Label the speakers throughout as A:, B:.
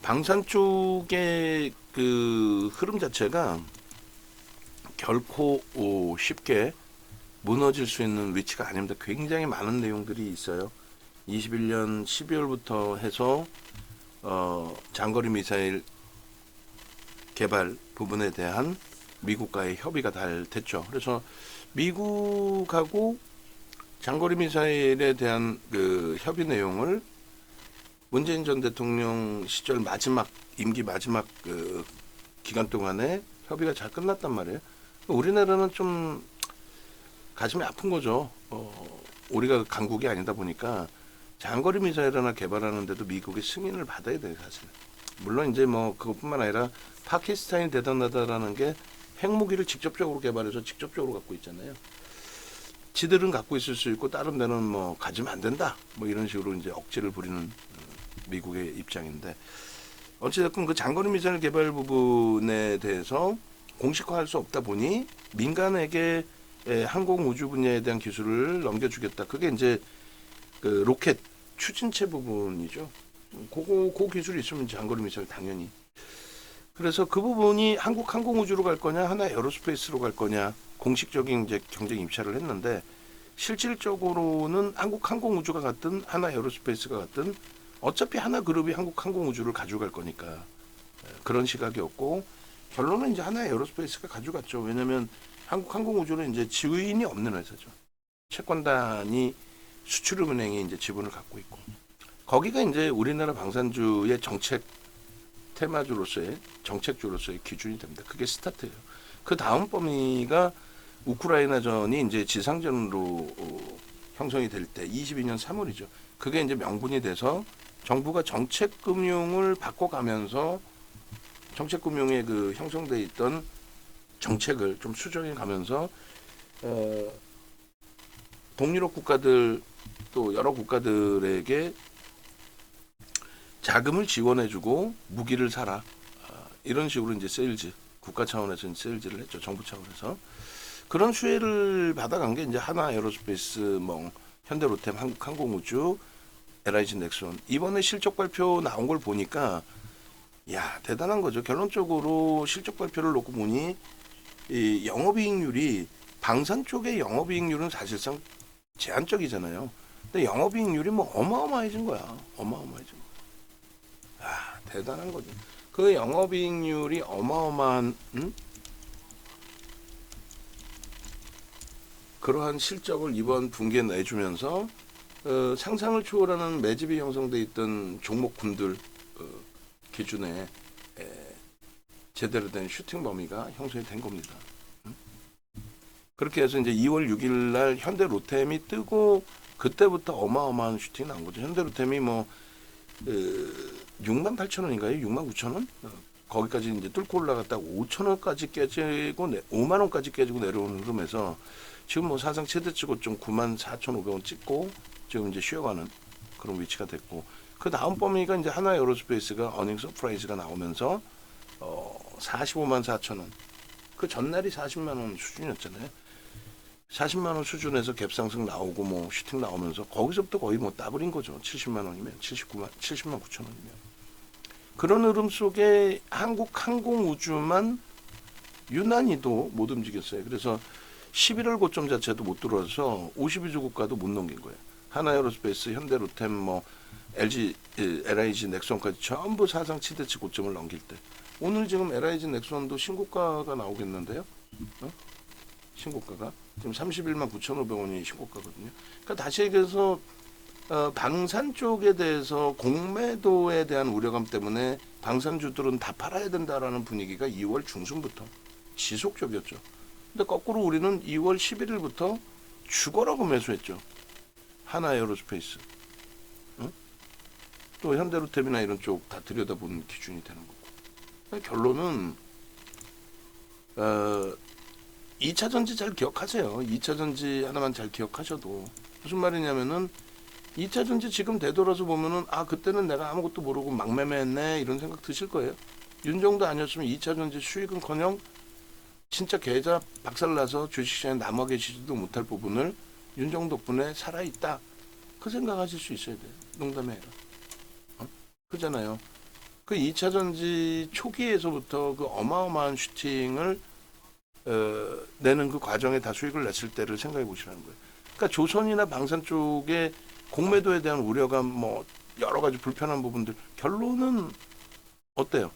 A: 방산 쪽의 그 흐름 자체가 결코 쉽게 무너질 수 있는 위치가 아닙니다. 굉장히 많은 내용들이 있어요. 21년 12월부터 해서 장거리 미사일 개발 부분에 대한 미국과의 협의가 잘 됐죠. 그래서 미국하고 장거리 미사일에 대한 그 협의 내용을 문재인 전 대통령 시절 마지막 임기 마지막 그 기간 동안에 협의가 잘 끝났단 말이에요. 우리나라는 좀 가슴이 아픈 거죠. 우리가 강국이 아니다 보니까 장거리 미사일 하나 개발하는데도 미국의 승인을 받아야 돼요, 사실. 물론 이제 뭐 그것뿐만 아니라 파키스탄이 대단하다라는 게 핵무기를 직접적으로 개발해서 직접적으로 갖고 있잖아요. 지들은 갖고 있을 수 있고 다른 데는 뭐 가지면 안 된다. 뭐 이런 식으로 이제 억지를 부리는 미국의 입장인데 어찌됐건 그 장거리 미사일 개발 부분에 대해서 공식화할 수 없다 보니 민간에게 항공 우주 분야에 대한 기술을 넘겨주겠다. 그게 이제 그 로켓 추진체 부분이죠. 그 기술이 있으면 장거리 미사일 당연히. 그래서 그 부분이 한국 항공우주로 갈 거냐, 하나 에어로스페이스로 갈 거냐, 공식적인 이제 경쟁 입찰을 했는데 실질적으로는 한국 항공우주가 갔든 하나 에어로스페이스가 갔든 어차피 하나 그룹이 한국 항공우주를 가져갈 거니까 그런 시각이었고 결론은 이제 하나 에어로스페이스가 가져갔죠. 왜냐하면 한국 항공우주는 이제 지인이 없는 회사죠. 채권단이 수출은행이 이제 지분을 갖고 있고 거기가 이제 우리나라 방산주의 정책 테마주로서의 정책주로서의 기준이 됩니다. 그게 스타트예요. 그 다음 범위가 우크라이나전이 이제 지상전으로 형성이 될 때 22년 3월이죠. 그게 이제 명분이 돼서 정부가 정책금융을 바꿔가면서 정책금융에 그 형성돼 있던 정책을 좀 수정해 가면서 동유럽 국가들 또 여러 국가들에게 자금을 지원해주고 무기를 사라 이런 식으로 이제 세일즈 국가 차원에서 세일즈를 했죠. 정부 차원에서 그런 수혜를 받아간 게 이제 하나 에어로스페이스, 뭐 현대로템, 한국항공우주, LIG 넥슨 이번에 실적 발표 나온 걸 보니까 야 대단한 거죠. 결론적으로 실적 발표를 놓고 보니 이 영업이익률이 방산 쪽의 영업이익률은 사실상 제한적이잖아요. 근데 영업이익률이 뭐 어마어마해진 거야. 어마어마해진 거야. 아, 대단한 거죠. 그 영업이익률이 어마어마한 그러한 실적을 이번 분기에 내주면서 상상을 초월하는 매집이 형성돼 있던 종목군들 기준에 제대로 된 슈팅 범위가 형성이 된 겁니다. 그렇게 해서 이제 2월 6일 날 현대 로템이 뜨고 그때부터 어마어마한 슈팅이 나온 거죠. 현대 로템이 뭐 6만 8천 원인가요? 6만 9천 원? 거기까지 이제 뚫고 올라갔다가 5천 원까지 깨지고 5만 원까지 깨지고 내려오는 흐름에서 지금 뭐 사상 최대치 고점 9만 4,500원 찍고 지금 이제 쉬어가는 그런 위치가 됐고 그 다음 범위가 이제 하나 에어로스페이스가 어닝 서프라이즈가 나오면서 45만 4천 원. 그 전날이 40만 원 수준이었잖아요. 40만 원 수준에서 갭상승 나오고 뭐 슈팅 나오면서 거기서부터 거의 뭐 더블인 거죠. 70만 원이면 70만 9천 원이면 그런 흐름 속에 한국 항공우주만 유난히도 못 움직였어요. 그래서 11월 고점 자체도 못 들어와서 52주 국가도 못 넘긴 거예요. 하나에어로스페이스, 현대로템, 뭐 LG, LIG, 넥슨까지 전부 사상 최대치 고점을 넘길 때 오늘 지금 LIG 넥슨도 신고가가 나오겠는데요. 신고가가 지금 31만 9,500원이 신고가거든요. 그러니까 다시 얘기해서 방산 쪽에 대해서 공매도에 대한 우려감 때문에 방산주들은 다 팔아야 된다라는 분위기가 2월 중순부터 지속적이었죠. 근데 거꾸로 우리는 2월 11일부터 죽어라고 매수했죠. 하나 에어로스페이스. 응? 또 현대로템이나 이런 쪽 다 들여다보는 기준이 되는 거고. 그러니까 결론은 2차 전지 잘 기억하세요. 2차 전지 하나만 잘 기억하셔도 무슨 말이냐면은 2차 전지 지금 되돌아서 보면은 아 그때는 내가 아무것도 모르고 막 매매했네 이런 생각 드실 거예요. 윤 정도 아니었으면 2차 전지 수익은커녕 진짜 계좌 박살나서 주식시장에 남아 계시지도 못할 부분을 윤정 덕분에 살아있다. 그 생각하실 수 있어야 돼요. 농담이 아니라. 그잖아요. 그 2차 전지 초기에서부터 그 어마어마한 슈팅을 내는 그 과정에 다 수익을 냈을 때를 생각해 보시라는 거예요. 그러니까 조선이나 방산 쪽에 공매도에 대한 우려가 뭐 여러 가지 불편한 부분들, 결론은 어때요?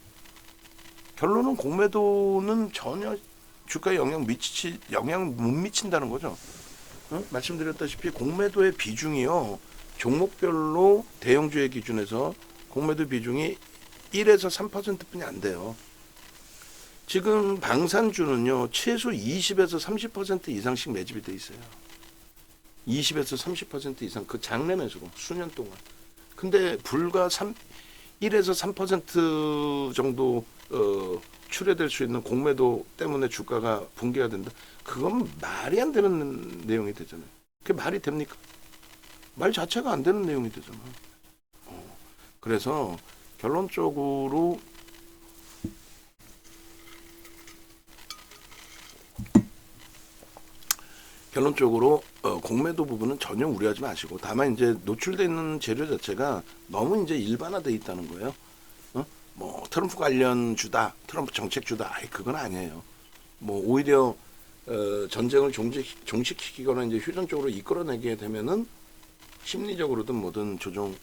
A: 결론은 공매도는 전혀 주가에 영향 못 미친다는 거죠. 말씀드렸다시피 공매도의 비중이요, 종목별로 대형주의 기준에서 공매도 비중이 1에서 3%뿐이 안 돼요. 지금 방산주는요, 최소 20에서 30% 이상씩 매집이 돼 있어요. 20에서 30% 이상, 그 장래 매수로 수년 동안. 근데 불과 1에서 3% 정도 출회될 수 있는 공매도 때문에 주가가 붕괴가 된다. 그건 말이 안 되는 내용이 되잖아요. 그게 말이 됩니까? 말 자체가 안 되는 내용이 되잖아. 그래서 결론적으로 공매도 부분은 전혀 우려하지 마시고, 다만 이제 노출되어 있는 재료 자체가 너무 이제 일반화되어 있다는 거예요. 뭐 트럼프 관련 주다, 트럼프 정책 주다, 그건 아니에요. 뭐 오히려 전쟁을 종식시키거나 이제 휴전 쪽으로 이끌어내게 되면은 심리적으로든 뭐든 조정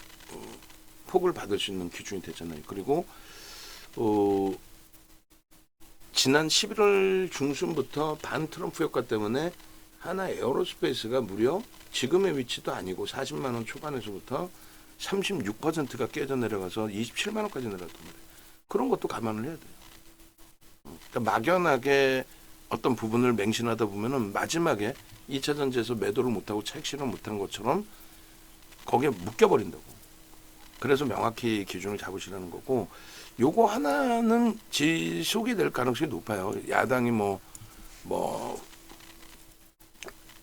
A: 폭을 받을 수 있는 기준이 되잖아요. 그리고 지난 11월 중순부터 반 트럼프 효과 때문에 하나 에어로스페이스가 무려 지금의 위치도 아니고 40만 원 초반에서부터 36%가 깨져 내려가서 27만 원까지 내려갔단 말이에요. 그런 것도 감안을 해야 돼요. 그러니까 막연하게 어떤 부분을 맹신하다 보면은 마지막에 2차 전지에서 매도를 못하고 차익 실현 못한 것처럼 거기에 묶여버린다고. 그래서 명확히 기준을 잡으시라는 거고, 요거 하나는 지속이 될 가능성이 높아요. 야당이 뭐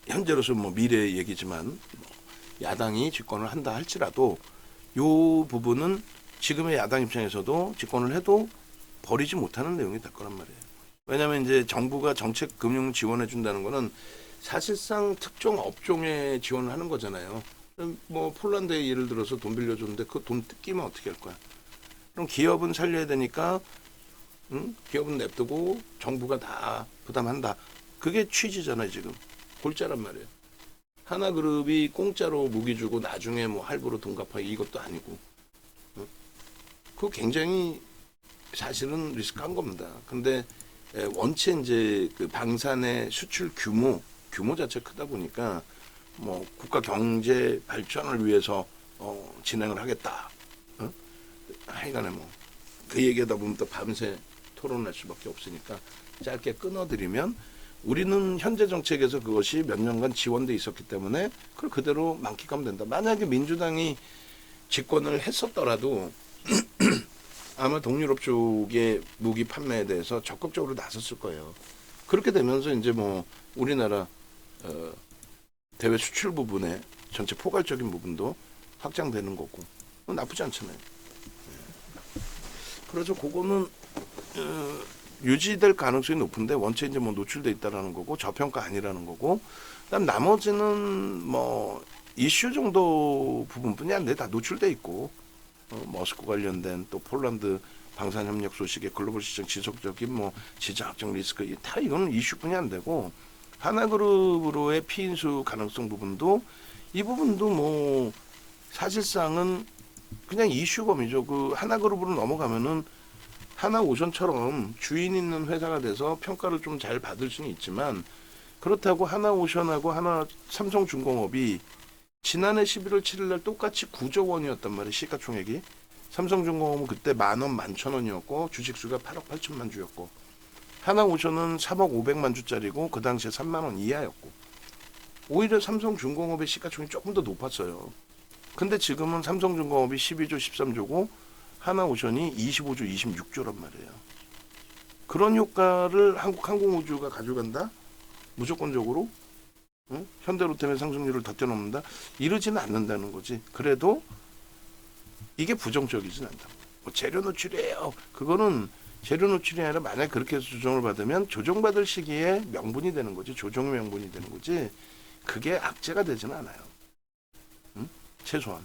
A: 현재로서 뭐 미래의 얘기지만 야당이 집권을 한다 할지라도 요 부분은 지금의 야당 입장에서도 집권을 해도 버리지 못하는 내용이 될 거란 말이에요. 왜냐하면 이제 정부가 정책 금융 지원해 준다는 거는 사실상 특정 업종에 지원을 하는 거잖아요. 뭐 폴란드에 예를 들어서 돈 빌려줬는데 그 돈 뜯기면 어떻게 할 거야? 그럼 기업은 살려야 되니까 기업은 냅두고 정부가 다 부담한다. 그게 취지잖아요. 지금 골자란 말이에요. 하나그룹이 공짜로 무기 주고 나중에 뭐 할부로 돈 갚아, 이것도 아니고. 그거 굉장히 사실은 리스크한 겁니다. 근데 원체 이제 그 방산의 수출 규모 자체 크다 보니까 뭐 국가 경제 발전을 위해서 진행을 하겠다. 하여간에 뭐 그 얘기하다 보면 또 밤새 토론할 수밖에 없으니까 짧게 끊어드리면, 우리는 현재 정책에서 그것이 몇 년간 지원돼 있었기 때문에 그걸 그대로 만끽하면 된다. 만약에 민주당이 집권을 했었더라도 아마 동유럽 쪽의 무기 판매에 대해서 적극적으로 나섰을 거예요. 그렇게 되면서 이제 뭐 우리나라 대외 수출 부분에 전체 포괄적인 부분도 확장되는 거고 나쁘지 않잖아요. 그래서 그거는 유지될 가능성이 높은데, 원체 이제 뭐 노출돼 있다라는 거고 저평가 아니라는 거고, 그다음 나머지는 뭐 이슈 정도 부분뿐이 아니라 다 노출돼 있고, 머스크 관련된 또 폴란드 방산 협력 소식에 글로벌 시장 지속적인 뭐 지정학적 리스크, 다 이거는 이슈뿐이 안 되고, 하나그룹으로의 피인수 가능성 부분도, 이 부분도 뭐 사실상은 그냥 이슈범이죠. 그 하나그룹으로 넘어가면은 하나오션처럼 주인 있는 회사가 돼서 평가를 좀 잘 받을 수는 있지만, 그렇다고 하나오션하고 삼성중공업이 지난해 11월 7일 날 똑같이 9조 원이었단 말이에요. 시가총액이. 삼성중공업은 그때 10,000원, 11,000원이었고 주식수가 8억 8천만 주였고, 하나오션은 3억 500만 주짜리고 그 당시에 3만 원 이하였고, 오히려 삼성중공업의 시가총액이 조금 더 높았어요. 근데 지금은 삼성중공업이 12조, 13조고 하나오션이 25조, 26조란 말이에요. 그런 효과를 한국항공우주가 가져간다? 무조건적으로? 현대로템의 상승률을 더 뛰어넘는다? 이러지는 않는다는 거지. 그래도 이게 부정적이진 않다. 뭐 재료 노출이에요. 그거는 재료 노출이 아니라 만약 그렇게 해서 조정을 받으면 조정받을 시기에 명분이 되는 거지. 조정의 명분이 되는 거지. 그게 악재가 되지는 않아요. 최소한.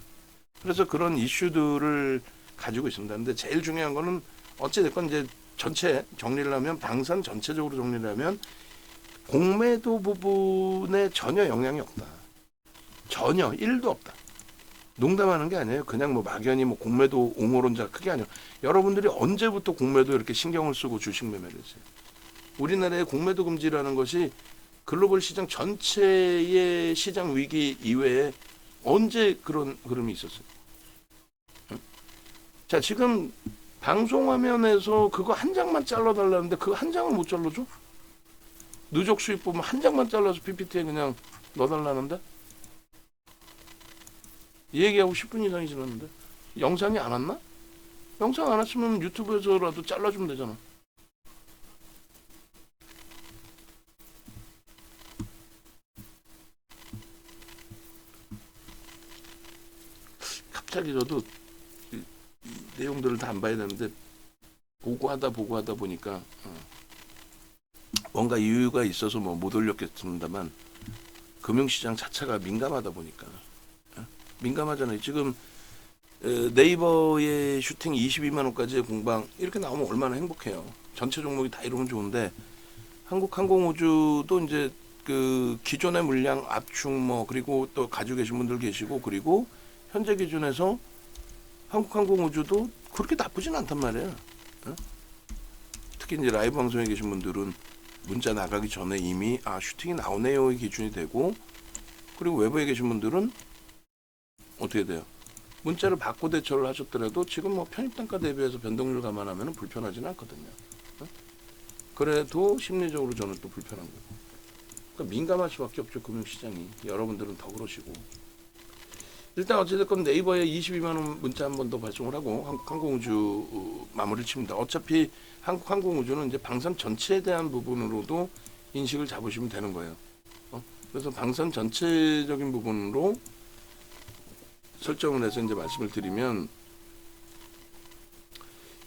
A: 그래서 그런 이슈들을 가지고 있습니다. 근데 제일 중요한 거는 어찌됐건 이제 전체 정리를 하면, 방산 전체적으로 정리를 하면 공매도 부분에 전혀 영향이 없다. 전혀 1도 없다. 농담하는 게 아니에요. 그냥 뭐 막연히 뭐 공매도 옹호론자 그게 아니에요. 여러분들이 언제부터 공매도 이렇게 신경을 쓰고 주식 매매를 했어요? 우리나라의 공매도 금지라는 것이 글로벌 시장 전체의 시장 위기 이외에 언제 그런 흐름이 있었어요? 자, 지금 방송 화면에서 그거 한 장만 잘라달라는데 그 한 장을 못 잘라줘? 누적 수익 보면 한 장만 잘라서 PPT에 그냥 넣어달라는데? 이 얘기하고 10분 이상이 지났는데 영상이 안 왔나? 영상 안 왔으면 유튜브에서라도 잘라주면 되잖아. 갑자기 저도 이 내용들을 다 안 봐야 되는데 보고하다 보니까 뭔가 이유가 있어서 뭐 못 올렸겠습니다만 금융시장 자체가 민감하다 보니까 민감하잖아요. 지금 네이버의 슈팅 22만 원까지의 공방 이렇게 나오면 얼마나 행복해요. 전체 종목이 다 이러면 좋은데 한국항공우주도 이제 그 기존의 물량 압축 뭐 그리고 또 가지고 계신 분들 계시고 그리고 현재 기준에서 한국항공우주도 그렇게 나쁘진 않단 말이에요. 특히 이제 라이브 방송에 계신 분들은 문자 나가기 전에 이미 슈팅이 나오네요의 기준이 되고 그리고 외부에 계신 분들은 어떻게 돼요? 문자를 받고 대처를 하셨더라도 지금 뭐 편입단가 대비해서 변동률 감안하면 불편하지는 않거든요. 그래도 심리적으로 저는 또 불편한 거고. 그러니까 민감할 수밖에 없죠. 금융시장이. 여러분들은 더 그러시고. 일단 어찌됐건 네이버에 22만 원 문자 한 번 더 발송을 하고 한국항공우주 마무리를 칩니다. 어차피 한국항공우주는 이제 방산 전체에 대한 부분으로도 인식을 잡으시면 되는 거예요. 그래서 방산 전체적인 부분으로 설정을 해서 이제 말씀을 드리면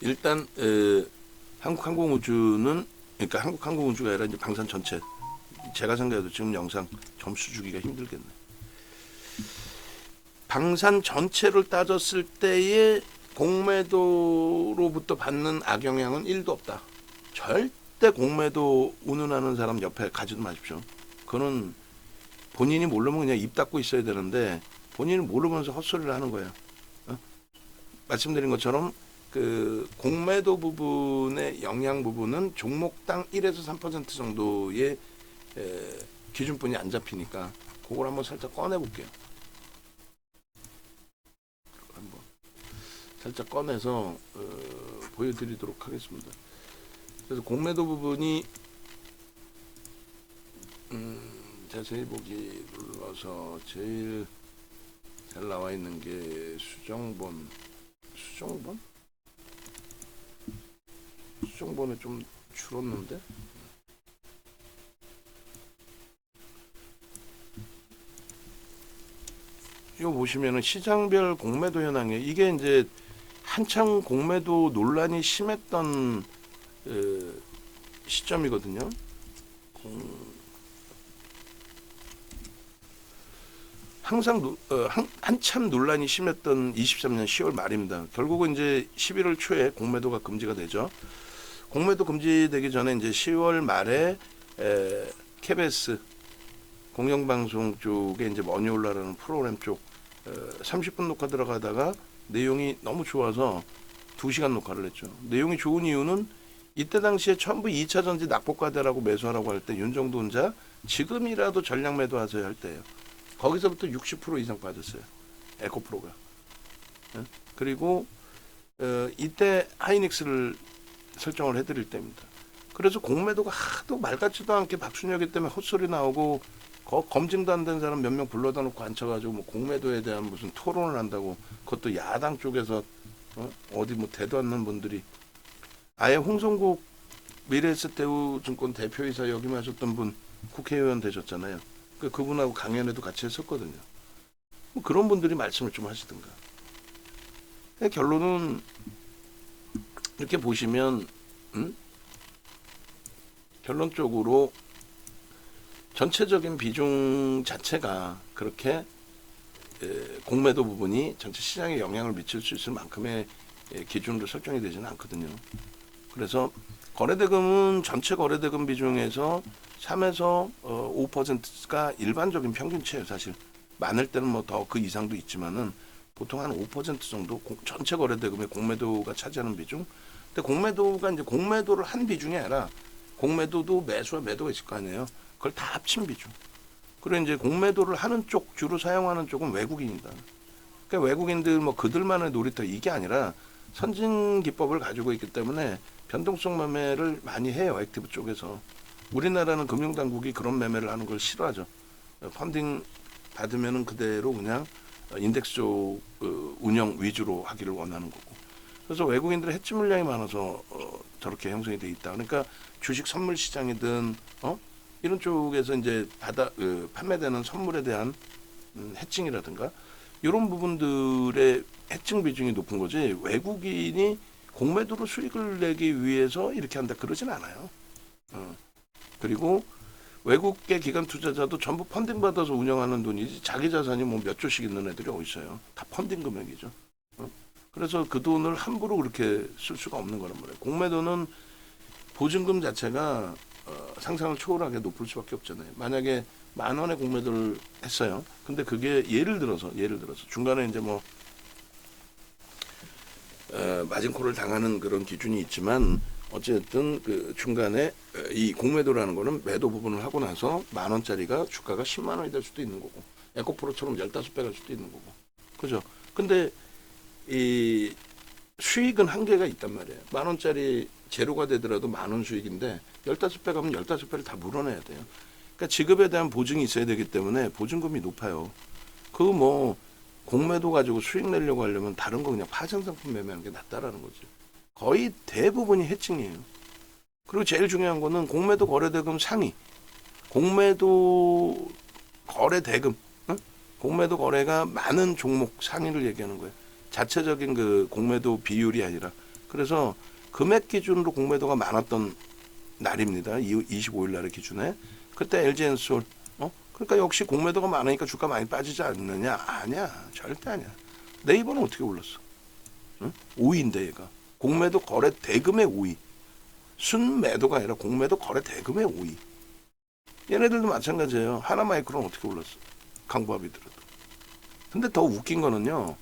A: 일단 한국항공우주는 그러니까 한국항공우주가 아니라 이제 방산 전체 제가 생각해도 지금 영상 점수 주기가 힘들겠네. 방산 전체를 따졌을 때의 공매도로부터 받는 악영향은 1도 없다. 절대 공매도 운운하는 사람 옆에 가지도 마십시오. 그거는 본인이 모르면 그냥 입 닫고 있어야 되는데 본인이 모르면서 헛소리를 하는 거예요. 말씀드린 것처럼 그 공매도 부분의 영향 부분은 종목당 1에서 3% 정도의 기준분이 안 잡히니까 그걸 한번 살짝 꺼내 볼게요. 한번 살짝 꺼내서 보여드리도록 하겠습니다. 그래서 공매도 부분이 자세히 보기 눌러서 제일 잘 나와 있는 게 수정본에 좀 줄었는데 이거 보시면은 시장별 공매도 현황에 이게 이제 한창 공매도 논란이 심했던 시점이거든요. 항상 한참 논란이 심했던 23년 10월 말입니다. 결국은 이제 11월 초에 공매도가 금지가 되죠. 공매도 금지되기 전에 이제 10월 말에 KBS 공영방송 쪽에 이제 머니올라라는 프로그램 쪽 30분 녹화 들어가다가 내용이 너무 좋아서 2시간 녹화를 했죠. 내용이 좋은 이유는 이때 당시에 전부 2차 전지 낙폭과대라고 매수하라고 할 때 윤정도 혼자 지금이라도 전량 매도하세요 할 때예요. 거기서부터 60% 이상 빠졌어요. 에코프로가. 그리고 이때 하이닉스를 설정을 해드릴 때입니다. 그래서 공매도가 하도 말 같지도 않게 박순혁이 때문에 헛소리 나오고 검증도 안 된 사람 몇 명 불러다 놓고 앉혀가지고 뭐 공매도에 대한 무슨 토론을 한다고 그것도 야당 쪽에서 어디 뭐 대도 않는 분들이 아예 홍성국 미래에셋대우증권 대표이사 역임하셨던 분 국회의원 되셨잖아요. 그분하고 강연에도 같이 했었거든요. 뭐 그런 분들이 말씀을 좀 하시든가. 결론은 이렇게 보시면 결론적으로 전체적인 비중 자체가 그렇게 공매도 부분이 전체 시장에 영향을 미칠 수 있을 만큼의 기준으로 설정이 되지는 않거든요. 그래서 거래대금은 전체 거래대금 비중에서 3에서 5%가 일반적인 평균치예요. 사실 많을 때는 뭐 더 그 이상도 있지만은 보통 한 5% 정도 전체 거래대금의 공매도가 차지하는 비중. 근데 공매도가 이제 공매도를 한 비중이 아니라 공매도도 매수와 매도가 있을 거 아니에요. 그걸 다 합친 비중. 그리고 이제 공매도를 하는 쪽 주로 사용하는 쪽은 외국인이다. 그러니까 외국인들 뭐 그들만의 놀이터 이게 아니라 선진 기법을 가지고 있기 때문에 변동성 매매를 많이 해요. 액티브 쪽에서. 우리나라는 금융당국이 그런 매매를 하는 걸 싫어하죠. 펀딩 받으면은 그대로 그냥 인덱스 쪽 운영 위주로 하기를 원하는 거고. 그래서 외국인들의 해지 물량이 많아서 저렇게 형성이 돼 있다. 그러니까 주식 선물 시장이든 이런 쪽에서 이제 판매되는 선물에 대한 해칭이라든가 이런 부분들의 해칭 비중이 높은 거지. 외국인이 공매도로 수익을 내기 위해서 이렇게 한다 그러진 않아요. 그리고 외국계 기관 투자자도 전부 펀딩 받아서 운영하는 돈이지 자기 자산이 뭐 몇 조씩 있는 애들이 어디 있어요. 다 펀딩 금액이죠. 그래서 그 돈을 함부로 그렇게 쓸 수가 없는 거란 말이에요. 공매도는 보증금 자체가 상상을 초월하게 높을 수밖에 없잖아요. 만약에 10,000원의 공매도를 했어요. 근데 그게 예를 들어서 중간에 이제 뭐 마진콜을 당하는 그런 기준이 있지만 어쨌든 그 중간에 이 공매도라는 거는 매도 부분을 하고 나서 10,000원짜리가 주가가 10만 원이 될 수도 있는 거고 에코프로처럼 15배 갈 수도 있는 거고 그죠? 근데 이 수익은 한계가 있단 말이에요. 10,000원짜리 제로가 되더라도 10,000원 수익인데 15배 가면 15배를 다 물어내야 돼요. 그러니까 지급에 대한 보증이 있어야 되기 때문에 보증금이 높아요. 그 뭐 공매도 가지고 수익 내려고 하려면 다른 거 그냥 파생상품 매매하는 게 낫다라는 거죠. 거의 대부분이 해칭이에요. 그리고 제일 중요한 거는 공매도 거래대금 상위. 공매도 거래대금. 공매도 거래가 많은 종목 상위를 얘기하는 거예요. 자체적인 그 공매도 비율이 아니라. 그래서 금액 기준으로 공매도가 많았던 날입니다. 25일 날의 기준에. 그때 LG엔솔. 그러니까 역시 공매도가 많으니까 주가 많이 빠지지 않느냐? 아니야. 절대 아니야. 네이버는 어떻게 올랐어? 5위인데 얘가. 공매도 거래 대금의 5위. 순매도가 아니라 공매도 거래 대금의 5위. 얘네들도 마찬가지예요. 하나마이크로는 어떻게 올랐어? 강보합이더라도. 근데 더 웃긴 거는요.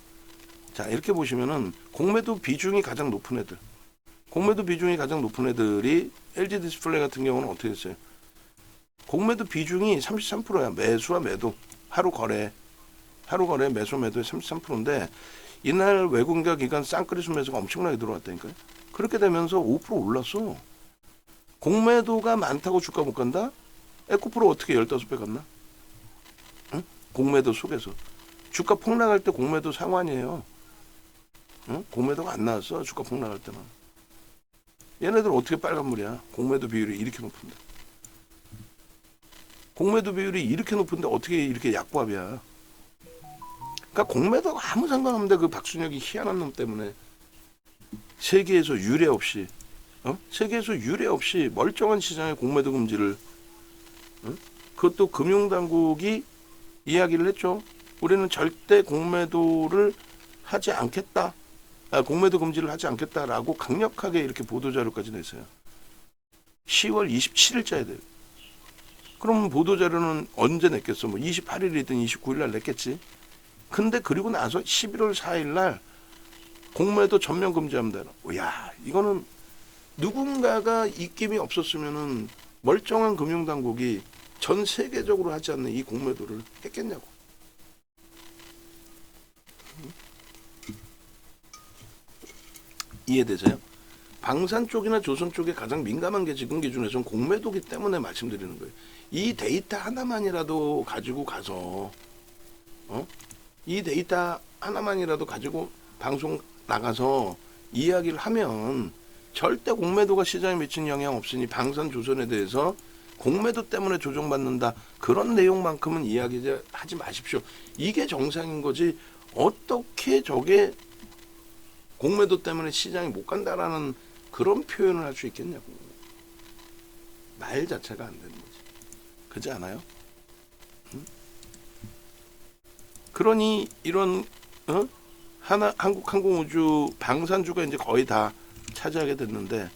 A: 자, 이렇게 보시면은 공매도 비중이 가장 높은 애들. 공매도 비중이 가장 높은 애들이 LG 디스플레이 같은 경우는 어떻게 됐어요? 공매도 비중이 33%야. 매수와 매도. 하루 거래 매수 매도의 33%인데 이날 외국인과 기관 쌍끌이 매수가 엄청나게 들어왔다니까요. 그렇게 되면서 5% 올랐어. 공매도가 많다고 주가 못 간다? 에코프로 어떻게 15배 갔나? 응? 공매도 속에서. 주가 폭락할 때 공매도 상환이에요. 응? 공매도가 안 나왔어. 주가 폭락할 때는. 얘네들 어떻게 빨간물이야. 공매도 비율이 이렇게 높은데. 공매도 비율이 이렇게 높은데 어떻게 이렇게 약보합이야. 그러니까 공매도가 아무 상관없는데 그 박순혁이 희한한 놈 때문에 세계에서 유례 없이 멀쩡한 시장에 공매도 금지를 그것도 금융당국이 이야기를 했죠. 우리는 절대 공매도를 하지 않겠다. 공매도 금지를 하지 않겠다라고 강력하게 이렇게 보도자료까지 냈어요. 10월 27일자에 돼요. 그럼 보도자료는 언제 냈겠어? 뭐 28일이든 29일 날 냈겠지. 근데 그리고 나서 11월 4일 날 공매도 전면 금지합니다. 야, 이거는 누군가가 입김이 없었으면은 멀쩡한 금융당국이 전 세계적으로 하지 않는 이 공매도를 했겠냐고. 이해되세요? 방산 쪽이나 조선 쪽에 가장 민감한 게 지금 기준에서는 공매도기 때문에 말씀드리는 거예요. 이 데이터 하나만이라도 가지고 가서 이 데이터 하나만이라도 가지고 방송 나가서 이야기를 하면 절대 공매도가 시장에 미치는 영향 없으니 방산 조선에 대해서 공매도 때문에 조정받는다. 그런 내용만큼은 이야기하지 마십시오. 이게 정상인 거지. 어떻게 저게 공매도 때문에 시장이 못 간다라는 그런 표현을 할 수 있겠냐고. 말 자체가 안 되는 거지. 그렇지 않아요? 응? 그러니 이런 한국항공우주 방산주가 이제 거의 다 차지하게 됐는데,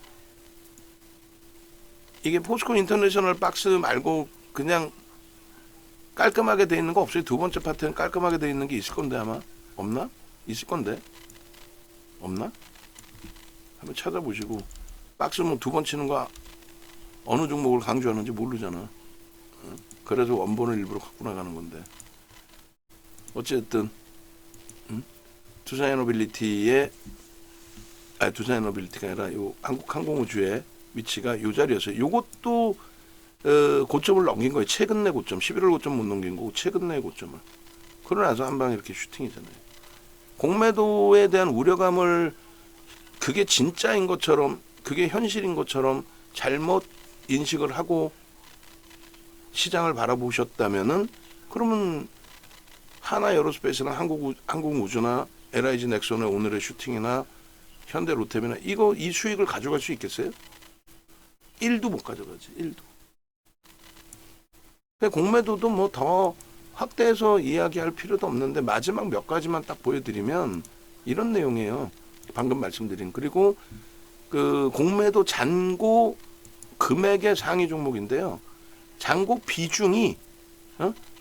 A: 이게 포스코 인터내셔널 박스 말고 그냥 깔끔하게 돼 있는 거 없어요? 두 번째 파트는 깔끔하게 돼 있는 게 있을 건데 아마 없나? 있을 건데 없나? 한번 찾아보시고. 박스 뭐 두 번 치는 거 어느 종목을 강조하는지 모르잖아. 그래서 원본을 일부러 갖고 나가는 건데. 어쨌든 두산에너빌리티의 두산에너빌리티가 아니라 요 한국항공우주의 위치가 요 자리였어요. 요것도 고점을 넘긴 거예요. 최근 내 고점, 11월 고점 못 넘긴 거고 최근 내 고점을. 그러고 나서 한 방에 이렇게 슈팅이잖아요. 공매도에 대한 우려감을 그게 진짜인 것처럼, 그게 현실인 것처럼 잘못 인식을 하고 시장을 바라보셨다면은, 그러면 하나 에어로스페이스나 한국우주나 LIG 넥슨의 오늘의 슈팅이나 현대 로템이나 이 수익을 가져갈 수 있겠어요? 1도 못 가져가지. 1도. 공매도도 뭐 더 확대해서 이야기할 필요도 없는데 마지막 몇 가지만 딱 보여드리면 이런 내용이에요. 방금 말씀드린. 그리고 그 공매도 잔고 금액의 상위 종목인데요. 잔고 비중이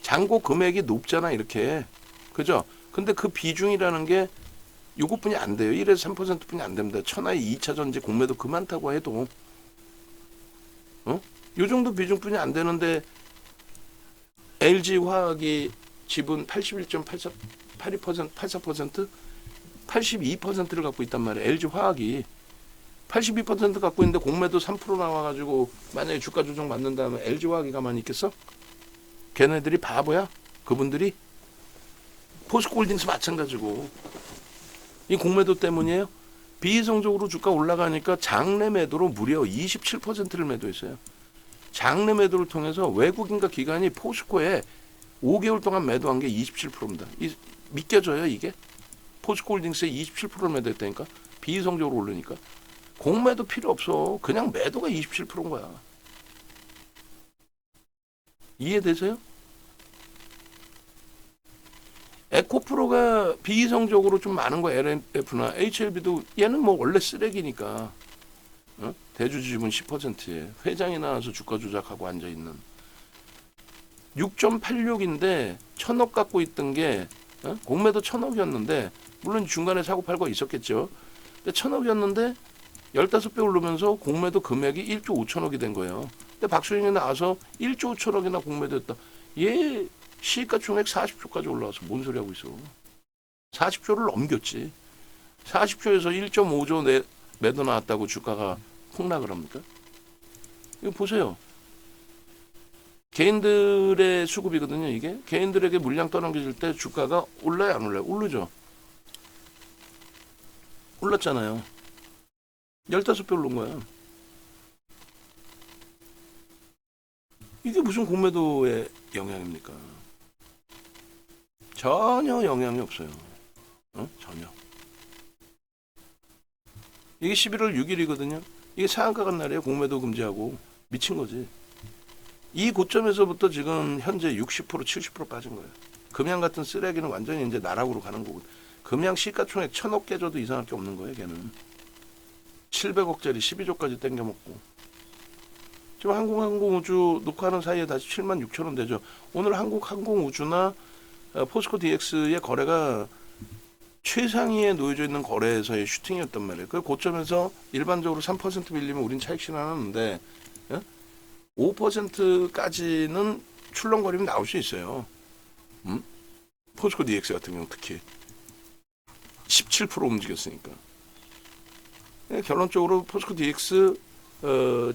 A: 잔고 금액이 높잖아 이렇게. 그죠? 근데 그 비중이라는 게 요것뿐이 안 돼요. 1에서 3%뿐이 안 됩니다. 천하의 2차 전지 공매도 그만다고 해도 요 정도 비중뿐이 안 되는데 LG화학이 지분 81.82%, 84%, 82%를 갖고 있단 말이에요. LG화학이 82% 갖고 있는데 공매도 3% 나와가지고 만약에 주가 조정 받는다면 LG화학이 가만히 있겠어? 걔네들이 바보야? 그분들이? 포스코홀딩스 마찬가지고 이 공매도 때문이에요. 비이성적으로 주가 올라가니까 장내 매도로 무려 27%를 매도했어요. 장내 매도를 통해서 외국인과 기관이 포스코에 5개월 동안 매도한 게 27%입니다. 믿겨져요 이게? 포스코홀딩스에 27%를 매도했다니까? 비이성적으로 오르니까. 공매도 필요 없어. 그냥 매도가 27%인 거야. 이해되세요? 에코프로가 비이성적으로 좀 많은 거 LNF나 HLB도 얘는 뭐 원래 쓰레기니까 대주주 지분 10%에 회장이 나와서 주가 조작하고 앉아있는 6.86인데 1000억 갖고 있던 게 공매도 1000억이었는데 물론 중간에 사고 팔고 있었겠죠. 근데 1000억이었는데 15배 오르면서 공매도 금액이 1조 5천억이 된 거예요. 근데 박수영이 나와서 1조 5천억이나 공매도했다. 얘 시가총액 40조까지 올라와서 뭔 소리 하고 있어. 40조를 넘겼지. 40조에서 1.5조 매도 나왔다고 주가가 폭락을 합니까? 이거 보세요. 개인들의 수급이거든요, 이게. 개인들에게 물량 떠넘겨질 때 주가가 올라요, 안 올라요? 오르죠. 올랐잖아요. 15배 오른 거야. 이게 무슨 공매도의 영향입니까? 전혀 영향이 없어요. 전혀. 이게 11월 6일이거든요. 이게 상한가 간 날이에요. 공매도 금지하고. 미친 거지. 이 고점에서부터 지금 현재 60% 70% 빠진 거예요. 금양 같은 쓰레기는 완전히 이제 나락으로 가는 거고. 금양 시가총액 1000억 깨져도 이상할 게 없는 거예요. 걔는. 700억짜리 12조까지 땡겨먹고. 지금 한국항공우주 녹화하는 사이에 다시 76,000원 되죠. 오늘 한국항공우주나 포스코 DX의 거래가 최상위에 놓여져 있는 거래에서의 슈팅이었단 말이에요. 그 고점에서 일반적으로 3% 밀리면 우린 차익 실현하는데 5%까지는 출렁거리면 나올 수 있어요. 포스코 DX 같은 경우 특히 17% 움직였으니까. 결론적으로 포스코 DX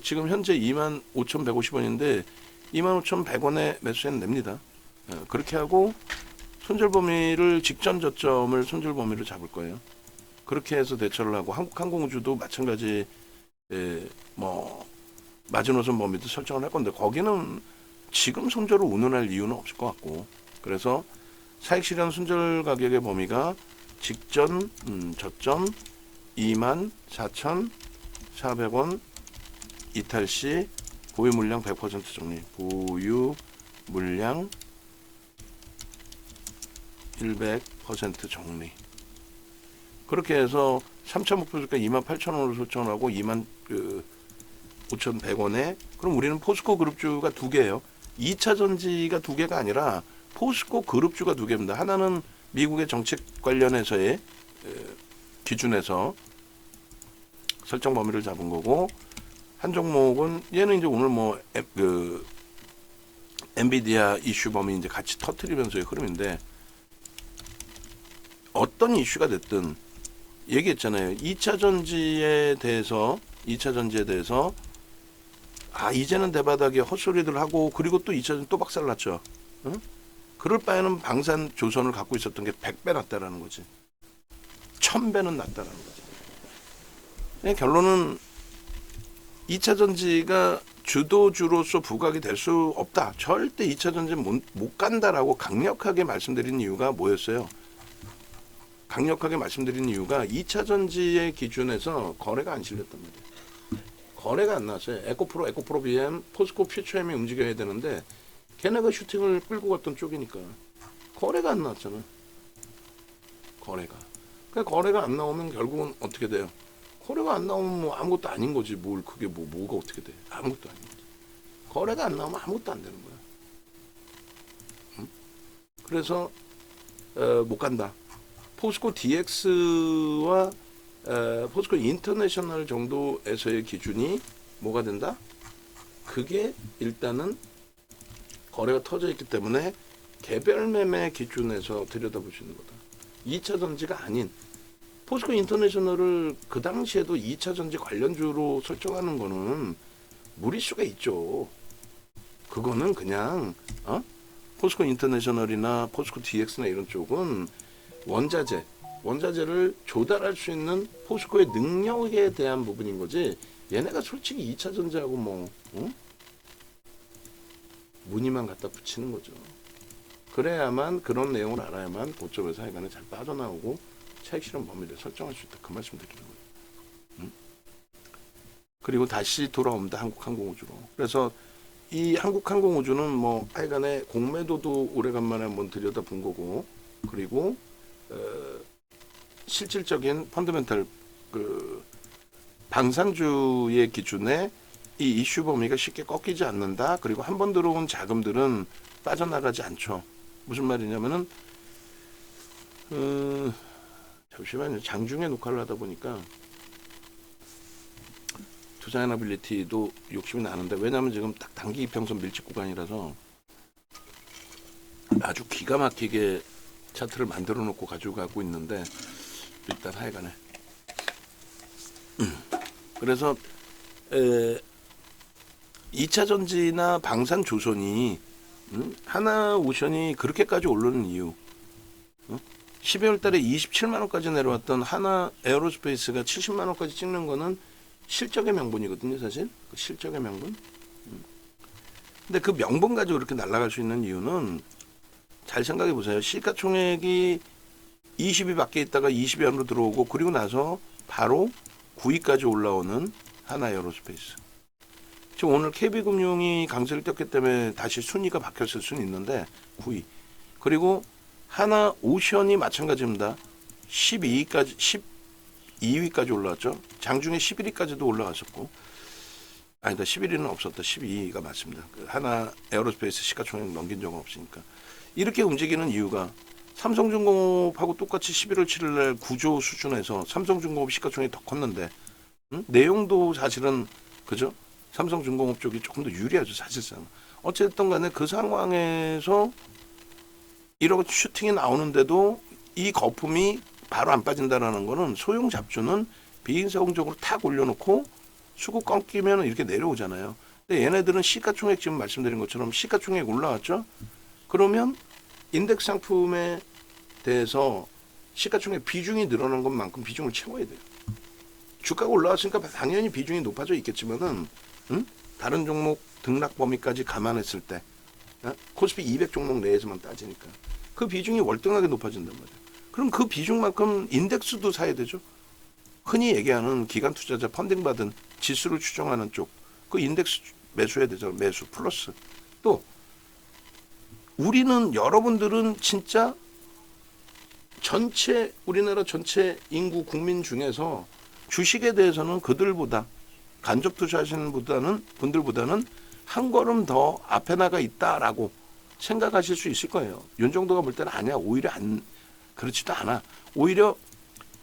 A: 지금 현재 25,150원인데 25,100원에 매수해는 냅니다. 그렇게 하고 손절 범위를 직전 저점을 손절 범위로 잡을 거예요. 그렇게 해서 대처를 하고 한국항공우주도 마찬가지 뭐 마지노선 범위도 설정을 할 건데 거기는 지금 손절을 운운할 이유는 없을 것 같고 그래서 사익 실현 손절 가격의 범위가 직전 저점 24,400원 이탈 시 보유 물량 100% 정리. 보유 물량 100% 정리. 그렇게 해서 3차 목표 주가 28,000원으로 설정하고 25,100원에 그럼 우리는 포스코 그룹주가 두 개예요. 2차 전지가 두 개가 아니라 포스코 그룹주가 두 개입니다. 하나는 미국의 정책 관련해서의 기준에서 설정 범위를 잡은 거고 한 종목은 얘는 이제 오늘 엔비디아 이슈 범위 이제 같이 터트리면서의 흐름인데 어떤 이슈가 됐든 얘기했잖아요. 2차 전지에 대해서 이제는 대바닥에 헛소리들 하고 그리고 또 2차 전지 또 박살났죠. 응? 그럴 바에는 방산 조선을 갖고 있었던 게 100배 낫다라는 거지. 1000배는 낫다라는 거지. 결론은 2차 전지가 주도주로서 부각이 될 수 없다. 절대 2차 전지 못 간다라고 강력하게 말씀드린 이유가 뭐였어요? 강력하게 말씀드린 이유가 2차 전지의 기준에서 거래가 안 실렸단 말이에요. 거래가 안 나왔어요. 에코프로 BM, 포스코 퓨처엠이 움직여야 되는데 걔네가 슈팅을 끌고 갔던 쪽이니까 거래가 안 나왔잖아. 그러니까 거래가 안 나오면 결국은 어떻게 돼요? 거래가 안 나오면 뭐 아무것도 아닌 거지. 그게 뭐가 어떻게 돼? 아무것도 아닌 거지. 거래가 안 나오면 아무것도 안 되는 거야. 응? 그래서 못 간다. 포스코 DX와 포스코 인터내셔널 정도에서의 기준이 뭐가 된다? 그게 일단은 거래가 터져 있기 때문에 개별 매매 기준에서 들여다보시는 거다. 2차 전지가 아닌 포스코 인터내셔널을 그 당시에도 2차 전지 관련주로 설정하는 거는 무리수가 있죠. 그거는 그냥 포스코 인터내셔널이나 포스코 DX나 이런 쪽은 원자재를 조달할 수 있는 포스코의 능력에 대한 부분인 거지. 얘네가 솔직히 2차 전지하고 무늬만 갖다 붙이는 거죠. 그래야만 그런 내용을 알아야만 고점에서 하여간에 잘 빠져나오고 차익 실현 범위를 설정할 수 있다. 그 말씀 드리는 거예요. 그리고 다시 돌아옵니다. 한국항공우주로. 그래서 이 한국항공우주는 하여간에 공매도도 오래간만에 한번 들여다본 거고 그리고 실질적인 펀더멘탈 방산주의 기준에 이 이슈 범위가 쉽게 꺾이지 않는다. 그리고 한 번 들어온 자금들은 빠져나가지 않죠. 무슨 말이냐면은 잠시만요. 장중에 녹화를 하다 보니까 투자 애너빌리티도 욕심이 나는데 왜냐하면 지금 딱 단기 이평선 밀집 구간이라서 아주 기가 막히게 차트를 만들어 놓고 가지고 가고 있는데 일단 하여간에 그래서 2차 전지나 방산 조선이 하나오션이 그렇게까지 오르는 이유 12월 달에 27만 원까지 내려왔던 하나 에어로스페이스가 70만 원까지 찍는 거는 실적의 명분이거든요, 사실. 그 실적의 명분. 근데 그 명분 가지고 이렇게 날아갈 수 있는 이유는 잘 생각해 보세요. 시가총액이 20위 밖에 있다가 20위 안으로 들어오고 그리고 나서 바로 9위까지 올라오는 하나 에어로스페이스. 지금 오늘 KB금융이 강세를 떴기 때문에 다시 순위가 바뀌었을 수는 있는데 9위. 그리고 하나 오션이 마찬가지입니다. 12위까지 올라왔죠. 장중에 11위까지도 올라갔었고 아니다. 11위는 없었다. 12위가 맞습니다. 하나 에어로스페이스 시가총액 넘긴 적은 없으니까. 이렇게 움직이는 이유가 삼성중공업하고 똑같이 11월 7일 날 9조 수준에서 삼성중공업 시가총액이 더 컸는데 내용도 사실은 그죠? 삼성중공업 쪽이 조금 더 유리하죠. 사실상. 어쨌든 간에 그 상황에서 이런 슈팅이 나오는데도 이 거품이 바로 안 빠진다라는 거는 소형 잡주는 비인사공적으로 탁 올려놓고 수급 꺾이면 이렇게 내려오잖아요. 근데 얘네들은 시가총액 지금 말씀드린 것처럼 시가총액 올라왔죠. 그러면 인덱스 상품에 대해서 시가총액 비중이 늘어난 것만큼 비중을 채워야 돼요. 주가가 올라왔으니까 당연히 비중이 높아져 있겠지만은 다른 종목 등락 범위까지 감안했을 때 코스피 200 종목 내에서만 따지니까 그 비중이 월등하게 높아진단 말이에요. 그럼 그 비중만큼 인덱스도 사야 되죠. 흔히 얘기하는 기관 투자자 펀딩 받은 지수를 추정하는 쪽, 그 인덱스 매수해야 되잖아요. 매수 플러스. 또 우리는 여러분들은 진짜 전체 우리나라 전체 인구 국민 중에서 주식에 대해서는 그들보다 간접 투자하시는 분들보다는 한 걸음 더 앞에 나가 있다라고 생각하실 수 있을 거예요. 윤정도가 볼 때는 아니야. 오히려 그렇지도 않아. 오히려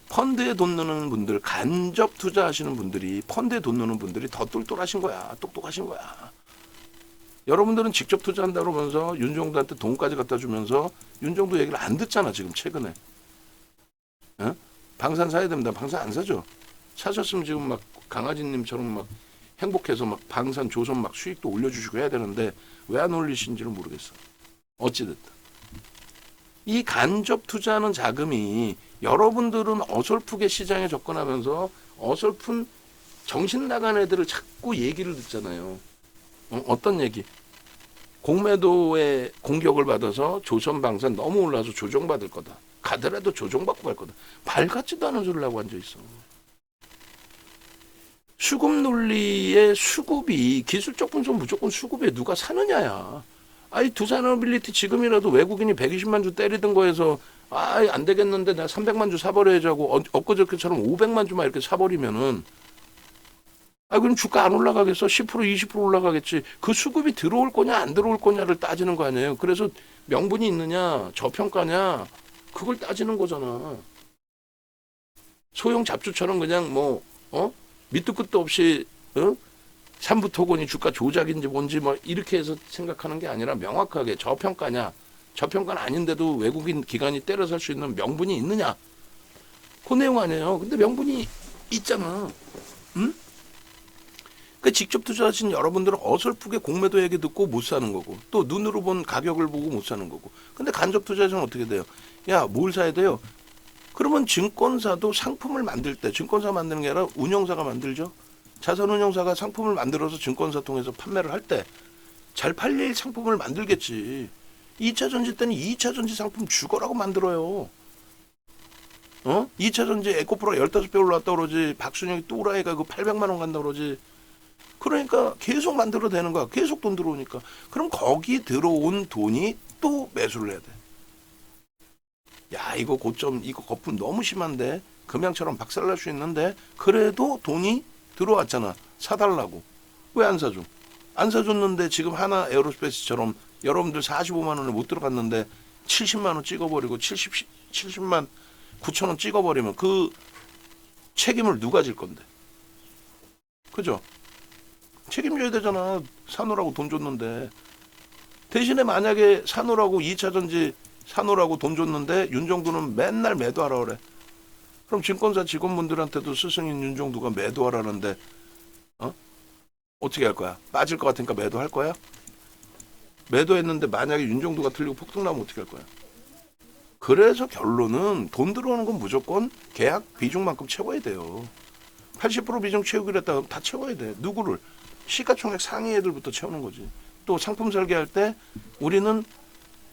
A: 펀드에 돈 넣는 분들, 간접 투자하시는 분들이 펀드에 돈 넣는 분들이 더 똘똘하신 거야. 똑똑하신 거야. 여러분들은 직접 투자한다 그러면서 윤정도한테 돈까지 갖다 주면서 윤정도 얘기를 안 듣잖아. 지금 최근에. 어? 방산 사야 됩니다. 방산 안 사죠. 사셨으면 지금 막 강아지님처럼 막 행복해서 막 방산 조선 막 수익도 올려주시고 해야 되는데 왜 안 올리신지는 모르겠어. 어찌됐든. 이 간접 투자하는 자금이 여러분들은 어설프게 시장에 접근하면서 어설픈 정신 나간 애들을 자꾸 얘기를 듣잖아요. 어떤 얘기? 공매도의 공격을 받아서 조선방산 너무 올라서 조정받을 거다. 가더라도 조정받고 갈 거다. 발 같지도 않은 소리를 하고 앉아있어. 수급 논리의 수급이 기술적 분석 무조건 수급에 누가 사느냐야. 아이 두산어빌리티 지금이라도 외국인이 120만 주 때리던 거에서 안 되겠는데 내가 300만 주 사버려야지 하고 엊그저께처럼 500만 주만 이렇게 사버리면은 그럼 주가 안 올라가겠어? 10% 20% 올라가겠지. 그 수급이 들어올 거냐 안 들어올 거냐를 따지는 거 아니에요. 그래서 명분이 있느냐 저평가냐 그걸 따지는 거잖아. 소형 잡주처럼 그냥 밑도 끝도 없이 삼부토건이 주가 조작인지 뭔지 이렇게 해서 생각하는 게 아니라 명확하게 저평가냐 저평가는 아닌데도 외국인 기관이 때려 살 수 있는 명분이 있느냐 그 내용 아니에요. 근데 명분이 있잖아. 응? 그 직접 투자하신 여러분들은 어설프게 공매도 얘기 듣고 못 사는 거고 또 눈으로 본 가격을 보고 못 사는 거고. 근데 간접 투자자는 어떻게 돼요? 야, 뭘 사야 돼요? 그러면 증권사도 상품을 만들 때 증권사 만드는 게 아니라 운영사가 만들죠. 자산운용사가 상품을 만들어서 증권사 통해서 판매를 할 때 잘 팔릴 상품을 만들겠지. 2차 전지 때는 2차 전지 상품 죽어라고 만들어요. 2차 전지 에코프로가 15배 올라왔다 그러지. 박순영이 또라이가 그 800만 원 간다 그러지. 그러니까 계속 만들어야 되는 거야. 계속 돈 들어오니까. 그럼 거기 들어온 돈이 또 매수를 해야 돼. 야, 이거 고점, 이거 거품 너무 심한데 금양처럼 박살날 수 있는데 그래도 돈이 들어왔잖아. 사달라고. 왜 안 사줘? 안 사줬는데 지금 하나 에어로스페이스처럼 여러분들 45만 원에 못 들어갔는데 70만 원 찍어버리고 70만 9천 원 찍어버리면 그 책임을 누가 질 건데? 그죠? 책임져야 되잖아. 사놓으라고 돈 줬는데. 대신에 만약에 사놓으라고 2차 전지 사놓으라고 돈 줬는데 윤정도는 맨날 매도하라 그래. 그럼 증권사 직원분들한테도 스승인 윤정도가 매도하라는데 어떻게 할 거야? 빠질 것 같으니까 매도할 거야? 매도했는데 만약에 윤정도가 틀리고 폭등 나면 어떻게 할 거야? 그래서 결론은 돈 들어오는 건 무조건 계약 비중만큼 채워야 돼요. 80% 비중 채우기로 했다 그러면 다 채워야 돼. 누구를? 시가총액 상위 애들부터 채우는 거지. 또 상품 설계할 때 우리는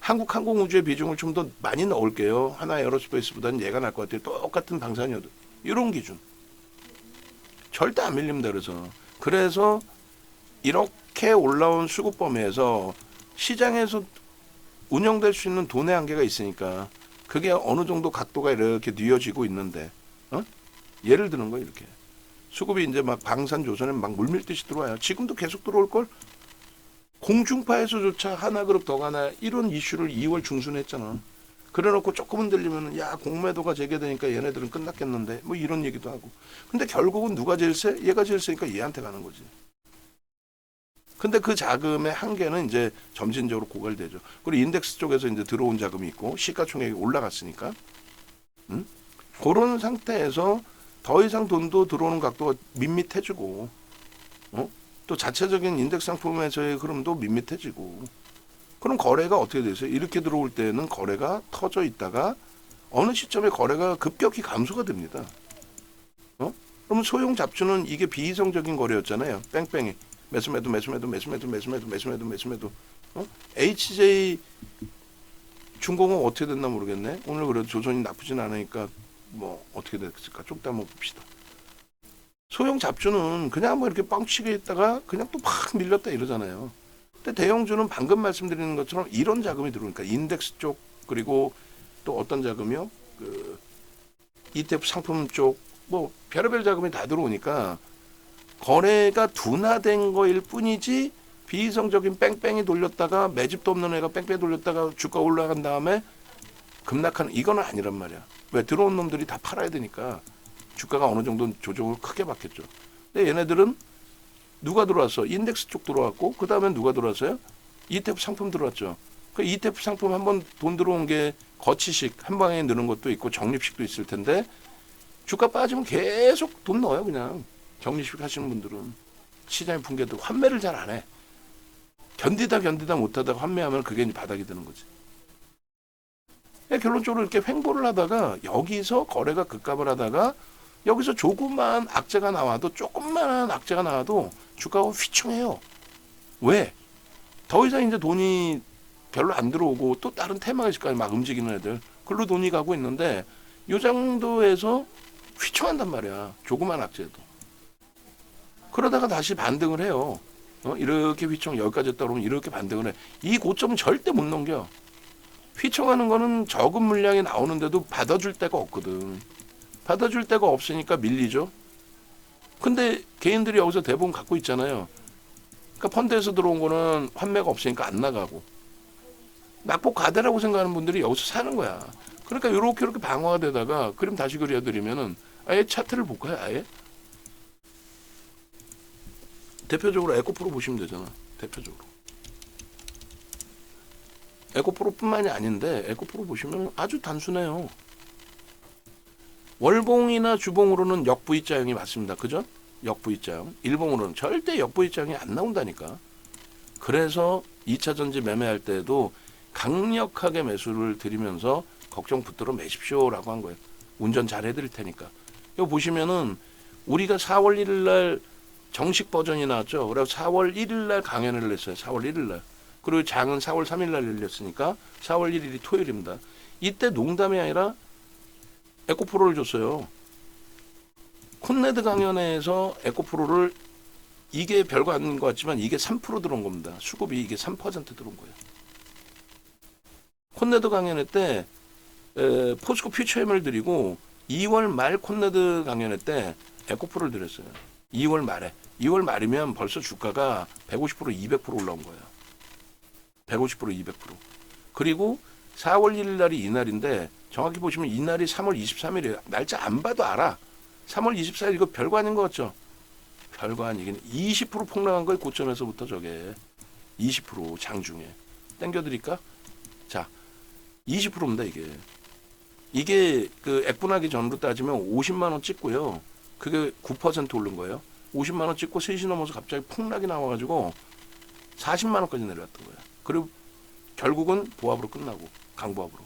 A: 한국항공우주의 비중을 좀 더 많이 넣을게요. 하나 에어로스페이스보다는 얘가 날 것 같아요. 똑같은 방산이어도. 이런 기준. 절대 안 밀립니다. 그래서 이렇게 올라온 수급 범위에서 시장에서 운영될 수 있는 돈의 한계가 있으니까 그게 어느 정도 각도가 이렇게 뉘어지고 있는데 예를 드는 거 이렇게. 수급이 이제 막 방산조선에 막 물밀듯이 들어와요. 지금도 계속 들어올 걸. 공중파에서조차 하나그룹 더 가나 이런 이슈를 2월 중순에 했잖아. 그래놓고 조금 흔들리면 야 공매도가 재개되니까 얘네들은 끝났겠는데 뭐 이런 얘기도 하고. 근데 결국은 누가 제일 세? 얘가 제일 세니까 얘한테 가는 거지. 근데 그 자금의 한계는 이제 점진적으로 고갈되죠. 그리고 인덱스 쪽에서 이제 들어온 자금이 있고 시가총액이 올라갔으니까. 그런 상태에서 더 이상 돈도 들어오는 각도가 밋밋해지고 또 자체적인 인덱스 상품에서의 흐름도 밋밋해지고 그럼 거래가 어떻게 되세요? 이렇게 들어올 때는 거래가 터져 있다가 어느 시점에 거래가 급격히 감소가 됩니다. 그러면 소형 잡주는 이게 비이성적인 거래였잖아요. 뺑뺑이 매수매도 HJ 중공업 어떻게 됐나 모르겠네. 오늘 그래도 조선이 나쁘진 않으니까 뭐 어떻게 됐을까 좀 이따 한번 봅시다. 소형 잡주는 그냥 뭐 이렇게 뻥치게 있다가 그냥 또 막 밀렸다 이러잖아요. 근데 대형주는 방금 말씀드리는 것처럼 이런 자금이 들어오니까 인덱스 쪽 그리고 또 어떤 자금이요? 그 ETF 상품 쪽 뭐 별의별 자금이 다 들어오니까 거래가 둔화된 거일 뿐이지 비이성적인 뺑뺑이 돌렸다가 매집도 없는 애가 뺑뺑이 돌렸다가 주가 올라간 다음에 급락하는 이거는 아니란 말이야. 왜 들어온 놈들이 다 팔아야 되니까 주가가 어느 정도 조정을 크게 받겠죠. 근데 얘네들은 누가 들어왔어? 인덱스 쪽 들어왔고 그 다음에 누가 들어왔어요? ETF 상품 들어왔죠. 그 ETF 상품 한번 돈 들어온 게 거치식 한 방에 느는 것도 있고 적립식도 있을 텐데 주가 빠지면 계속 돈 넣어요. 그냥 적립식 하시는 분들은 시장이 붕괴도 환매를 잘 안 해. 견디다 못하다가 환매하면 그게 이제 바닥이 되는 거지. 결론적으로 이렇게 횡보를 하다가 여기서 거래가 급감을 하다가 여기서 조그만 악재가 나와도 조금만한 악재가 나와도 주가가 휘청해요. 왜? 더 이상 이제 돈이 별로 안 들어오고 또 다른 테마가 있을 거 아니야. 막 움직이는 애들. 글로 돈이 가고 있는데 이 정도에서 휘청한단 말이야. 조그만 악재도. 그러다가 다시 반등을 해요. 이렇게 휘청 여기까지 했다 그러면 이렇게 반등을 해. 이 고점은 절대 못 넘겨. 휘청하는 거는 적은 물량이 나오는데도 받아줄 데가 없거든. 받아줄 데가 없으니까 밀리죠. 근데 개인들이 여기서 대부분 갖고 있잖아요. 그러니까 펀드에서 들어온 거는 환매가 없으니까 안 나가고 낙폭 가대라고 생각하는 분들이 여기서 사는 거야. 그러니까 이렇게 방어가 되다가 그림 다시 그려드리면은 아예 차트를 볼까요? 아예 대표적으로 에코프로 보시면 되잖아. 대표적으로 에코프로뿐만이 아닌데 에코프로 보시면 아주 단순해요. 월봉이나 주봉으로는 역V자형이 맞습니다. 그죠? 역V자형. 일봉으로는 절대 역V자형이 안 나온다니까. 그래서 2차 전지 매매할 때도 강력하게 매수를 드리면서 걱정 붙들어 매십시오라고 한 거예요. 운전 잘 해드릴 테니까. 이거 보시면은 우리가 4월 1일 날 정식 버전이 나왔죠. 그래서 4월 1일 날 강연을 했어요. 4월 1일 날. 그리고 장은 4월 3일 날 열렸으니까 4월 1일이 토요일입니다. 이때 농담이 아니라 에코프로를 줬어요. 콘네드 강연회에서 에코프로를 이게 별거 아닌 것 같지만 이게 3% 들어온 겁니다. 수급이 이게 3% 들어온 거예요. 콘네드 강연회 때 포스코 퓨처엠을 드리고 2월 말 콘네드 강연회 때 에코프로를 드렸어요. 2월 말에. 2월 말이면 벌써 주가가 150% 200% 올라온 거예요. 150% 200%. 그리고 4월 1일 날이 이날인데 정확히 보시면 이날이 3월 23일이에요. 날짜 안 봐도 알아. 3월 24일 이거 별거 아닌 것 같죠? 별거 아니긴 20% 폭락한 거예요. 고점에서부터 저게 20% 장중에 땡겨드릴까? 자, 20%입니다 이게. 이게 그 액분하기 전으로 따지면 50만 원 찍고요. 그게 9% 오른 거예요. 50만 원 찍고 3시 넘어서 갑자기 폭락이 나와가지고 40만 원까지 내려왔던 거예요. 그리고 결국은 보합으로 끝나고 강보합으로.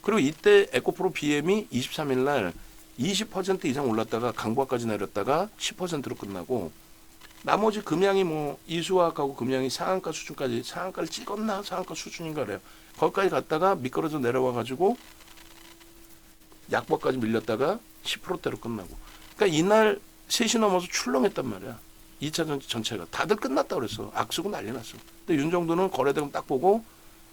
A: 그리고 이때 에코프로 BM이 23일 날 20% 이상 올랐다가 강보합까지 내렸다가 10%로 끝나고 나머지 금양이 뭐 이수화학하고 금양이 상한가 수준까지 상한가를 찍었나 상한가 수준인가 그래요. 거기까지 갔다가 미끄러져 내려와가지고 약보까지 밀렸다가 10%대로 끝나고. 그러니까 이날 3시 넘어서 출렁했단 말이야. 2차 전지 전체가. 다들 끝났다 그랬어. 악수고 난리 났어. 근데 윤정도는 거래대금 딱 보고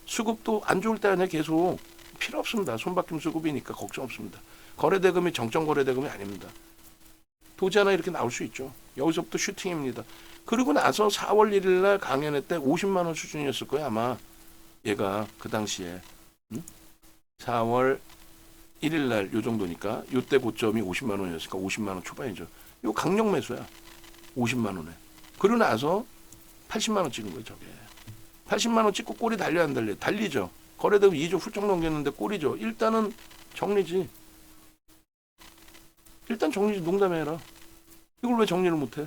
A: 수급도 안 좋을 때 안에 계속 필요 없습니다. 손바뀜 수급이니까 걱정 없습니다. 거래대금이 정점 거래대금이 아닙니다. 도지 하나 이렇게 나올 수 있죠. 여기서부터 슈팅입니다. 그리고 나서 4월 1일 날 강연회 때 50만 원 수준이었을 거예요. 아마 얘가 그 당시에 4월 1일 날 요 정도니까 요때 고점이 50만 원이었으니까 50만 원 초반이죠. 요 강력 매수야. 50만 원에. 그러고 나서 80만 원 찍은 거예요. 저게. 80만 원 찍고 꼬리 달려 안 달려? 달리죠. 거래대금 2조 훌쩍 넘겼는데 꼬리죠. 일단은 정리지. 일단 정리지. 농담해 해라. 이걸 왜 정리를 못해?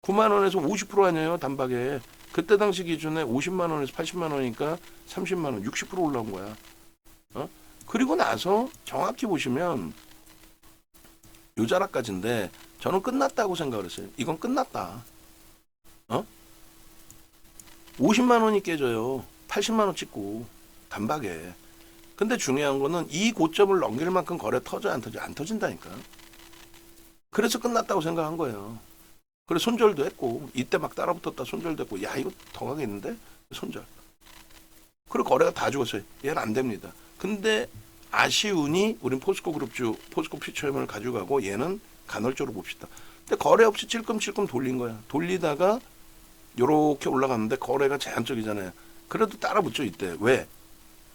A: 9만 원에서 50% 아니에요. 단박에. 그때 당시 기준에 50만 원에서 80만 원이니까 30만 원, 60% 올라온 거야. 그리고 나서 정확히 보시면 요 자락까지인데 저는 끝났다고 생각을 했어요. 이건 끝났다. 50만 원이 깨져요. 80만 원 찍고 단박에. 근데 중요한 거는 이 고점을 넘길 만큼 거래 터져 안 터져? 안 터진다니까. 그래서 끝났다고 생각한 거예요. 그래서 손절도 했고 이때 막 따라붙었다 손절도 했고 야 이거 더 가겠는데? 손절. 그리고 거래가 다 죽었어요. 얘는 안 됩니다. 근데 아쉬우니 우린 포스코 그룹주, 포스코 퓨처엠을 가져가고 얘는 간헐적으로 봅시다. 근데 거래 없이 찔끔찔끔 돌린 거야. 돌리다가 요렇게 올라갔는데 거래가 제한적이잖아요. 그래도 따라 붙죠 이때. 왜?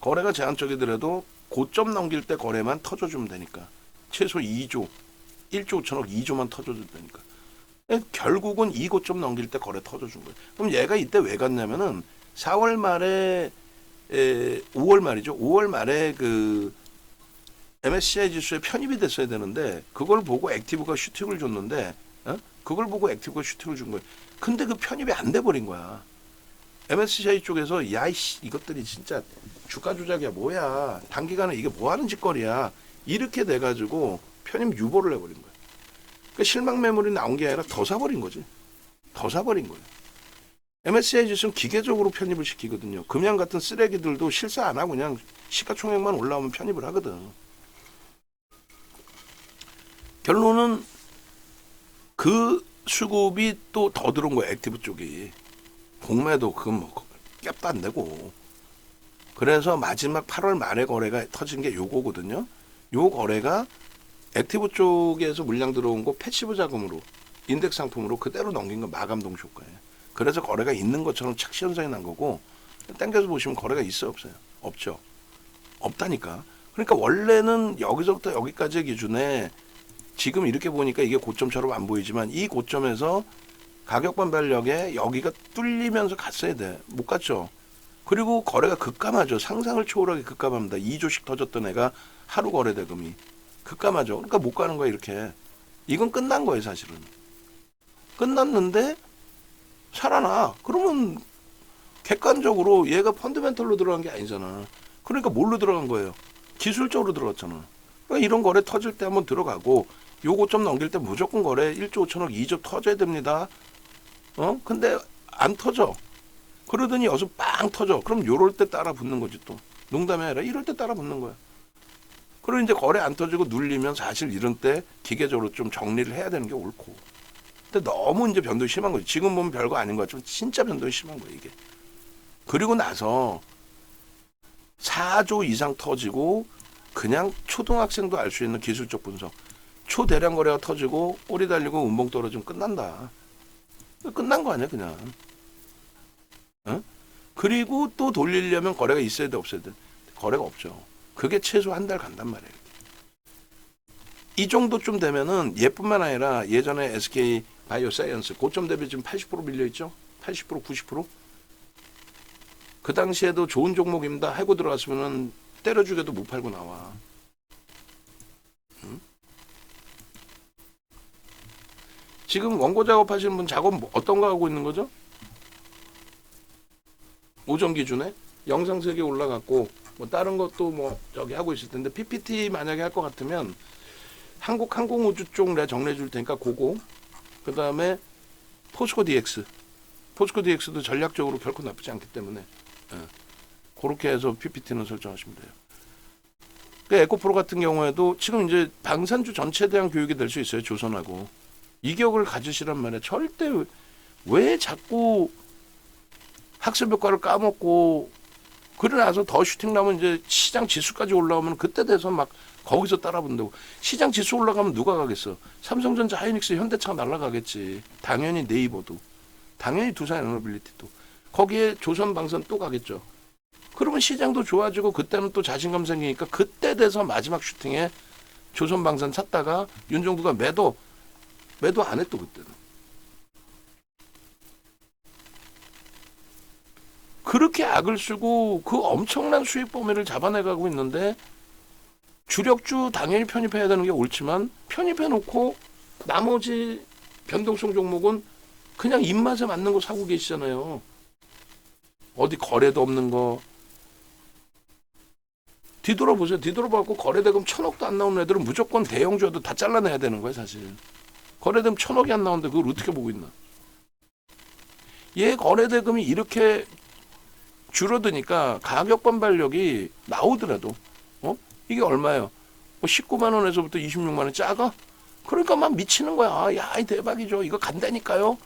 A: 거래가 제한적이더라도 고점 넘길 때 거래만 터져주면 되니까. 최소 2조, 1조 5천억 2조만 터져주면 되니까. 결국은 이 고점 넘길 때 거래 터져준 거예요. 그럼 얘가 이때 왜 갔냐면은 4월 말에 5월 말이죠. 5월 말에 그 MSCI 지수에 편입이 됐어야 되는데 그걸 보고 액티브가 슈팅을 줬는데 그걸 보고 액티브가 슈팅을 준 거예요. 근데 그 편입이 안 돼 버린 거야. MSCI 쪽에서 야이씨 이것들이 진짜 주가 조작이야 뭐야 단기간에 이게 뭐 하는 짓거리야 이렇게 돼가지고 편입 유보를 해버린 거야. 그러니까 실망 매물이 나온 게 아니라 더 사버린 거지. 더 사버린 거예요. MSCI 지수는 기계적으로 편입을 시키거든요. 금양 같은 쓰레기들도 실사 안 하고 그냥 시가총액만 올라오면 편입을 하거든. 결론은 그 수급이 또 더 들어온 거야. 액티브 쪽이. 공매도 그건 뭐 값도 안 되고. 그래서 마지막 8월 말에 거래가 터진 게 요거거든요. 요 거래가 액티브 쪽에서 물량 들어온 거 패시브 자금으로 인덱스 상품으로 그대로 넘긴 건 마감동 효과예요. 그래서 거래가 있는 것처럼 착시 현상이 난 거고 땡겨서 보시면 거래가 있어요 없어요? 없죠. 없다니까. 그러니까 원래는 여기서부터 여기까지의 기준에 지금 이렇게 보니까 이게 고점처럼 안 보이지만 이 고점에서 가격 반발력에 여기가 뚫리면서 갔어야 돼. 못 갔죠. 그리고 거래가 급감하죠. 상상을 초월하게 급감합니다. 2조씩 터졌던 애가 하루 거래 대금이 급감하죠. 그러니까 못 가는 거야 이렇게. 이건 끝난 거예요 사실은. 끝났는데 살아나. 그러면 객관적으로 얘가 펀드멘털로 들어간 게 아니잖아. 그러니까 뭘로 들어간 거예요? 기술적으로 들어갔잖아. 그러니까 이런 거래 터질 때 한번 들어가고 요 고점 넘길 때 무조건 거래 1조 5천억 2조 터져야 됩니다. 근데 안 터져. 그러더니 여기서 빵 터져. 그럼 요럴 때 따라 붙는 거지 또. 농담이 아니라 이럴 때 따라 붙는 거야. 그리고 이제 거래 안 터지고 눌리면 사실 이런 때 기계적으로 좀 정리를 해야 되는 게 옳고. 근데 너무 이제 변동이 심한 거지. 지금 보면 별거 아닌 것 같지만 진짜 변동이 심한 거야 이게. 그리고 나서 4조 이상 터지고 그냥 초등학생도 알 수 있는 기술적 분석. 초대량 거래가 터지고 꼬리 달리고 운봉 떨어지면 끝난다. 끝난 거 아니야 그냥. 그리고 또 돌리려면 거래가 있어야 돼 없어야 돼. 거래가 없죠. 그게 최소 한 달 간단 말이에요. 이 정도쯤 되면은 얘뿐만 아니라 예전에 SK 바이오사이언스 고점 대비 지금 80% 밀려있죠. 80% 90%. 그 당시에도 좋은 종목입니다. 하고 들어갔으면은 때려 죽여도 못 팔고 나와. 지금 원고 작업하시는 분 작업 어떤 거 하고 있는 거죠? 오전 기준에 영상 3개 올라갔고 뭐 다른 것도 뭐 저기 하고 있을 텐데 PPT 만약에 할 것 같으면 한국항공우주 쪽 내가 정리해 줄 테니까 그거 그 다음에 포스코 DX 포스코 DX도 전략적으로 결코 나쁘지 않기 때문에 그렇게 해서 PPT는 설정하시면 돼요. 그 에코프로 같은 경우에도 지금 이제 방산주 전체에 대한 교육이 될 수 있어요. 조선하고 이격을 가지시란 말이에요. 절대 왜 자꾸 학습 효과를 까먹고 그러고 나서 더 슈팅 나면 이제 시장 지수까지 올라오면 그때 돼서 막 거기서 따라붙는다고. 시장 지수 올라가면 누가 가겠어? 삼성전자, 하이닉스, 현대차가 날아가겠지. 당연히 네이버도. 당연히 두산에너빌리티도. 거기에 조선방산 또 가겠죠. 그러면 시장도 좋아지고 그때는 또 자신감 생기니까 그때 돼서 마지막 슈팅에 조선방산 샀다가 윤정부가 매도 안 했또 그때는. 그렇게 악을 쓰고 그 엄청난 수익 범위를 잡아내가고 있는데 주력주 당연히 편입해야 되는 게 옳지만 편입해놓고 나머지 변동성 종목은 그냥 입맛에 맞는 거 사고 계시잖아요. 어디 거래도 없는 거. 뒤돌아보세요. 뒤돌아봐갖고 거래대금 1,000억도 안 나오는 애들은 무조건 대형주여도 다 잘라내야 되는 거예요 사실. 거래대금 1,000억이 안 나오는데 그걸 어떻게 보고 있나. 얘 거래대금이 이렇게 줄어드니까 가격 반발력이 나오더라도 이게 얼마예요? 뭐 19만 원에서부터 26만 원 작아? 그러니까 막 미치는 거야. 야, 이 대박이죠. 이거 간다니까요.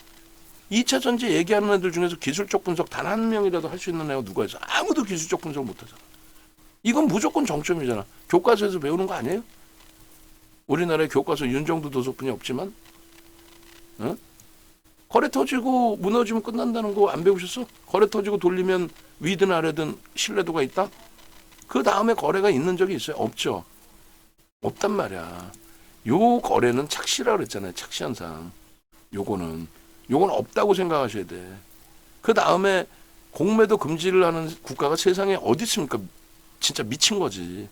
A: 2차 전지 얘기하는 애들 중에서 기술적 분석 단 한 명이라도 할 수 있는 애가 누가 있어? 아무도 기술적 분석 못 하잖아. 이건 무조건 정점이잖아. 교과서에서 배우는 거 아니에요? 우리나라의 교과서 윤정도 도서뿐이 없지만, 어? 거래 터지고 무너지면 끝난다는 거 안 배우셨어? 거래 터지고 돌리면 위든 아래든 신뢰도가 있다? 그 다음에 거래가 있는 적이 있어요? 없죠. 없단 말이야. 요 거래는 착시라 그랬잖아요. 착시현상. 요거는 없다고 생각하셔야 돼. 그 다음에 공매도 금지를 하는 국가가 세상에 어디 있습니까? 진짜 미친 거지.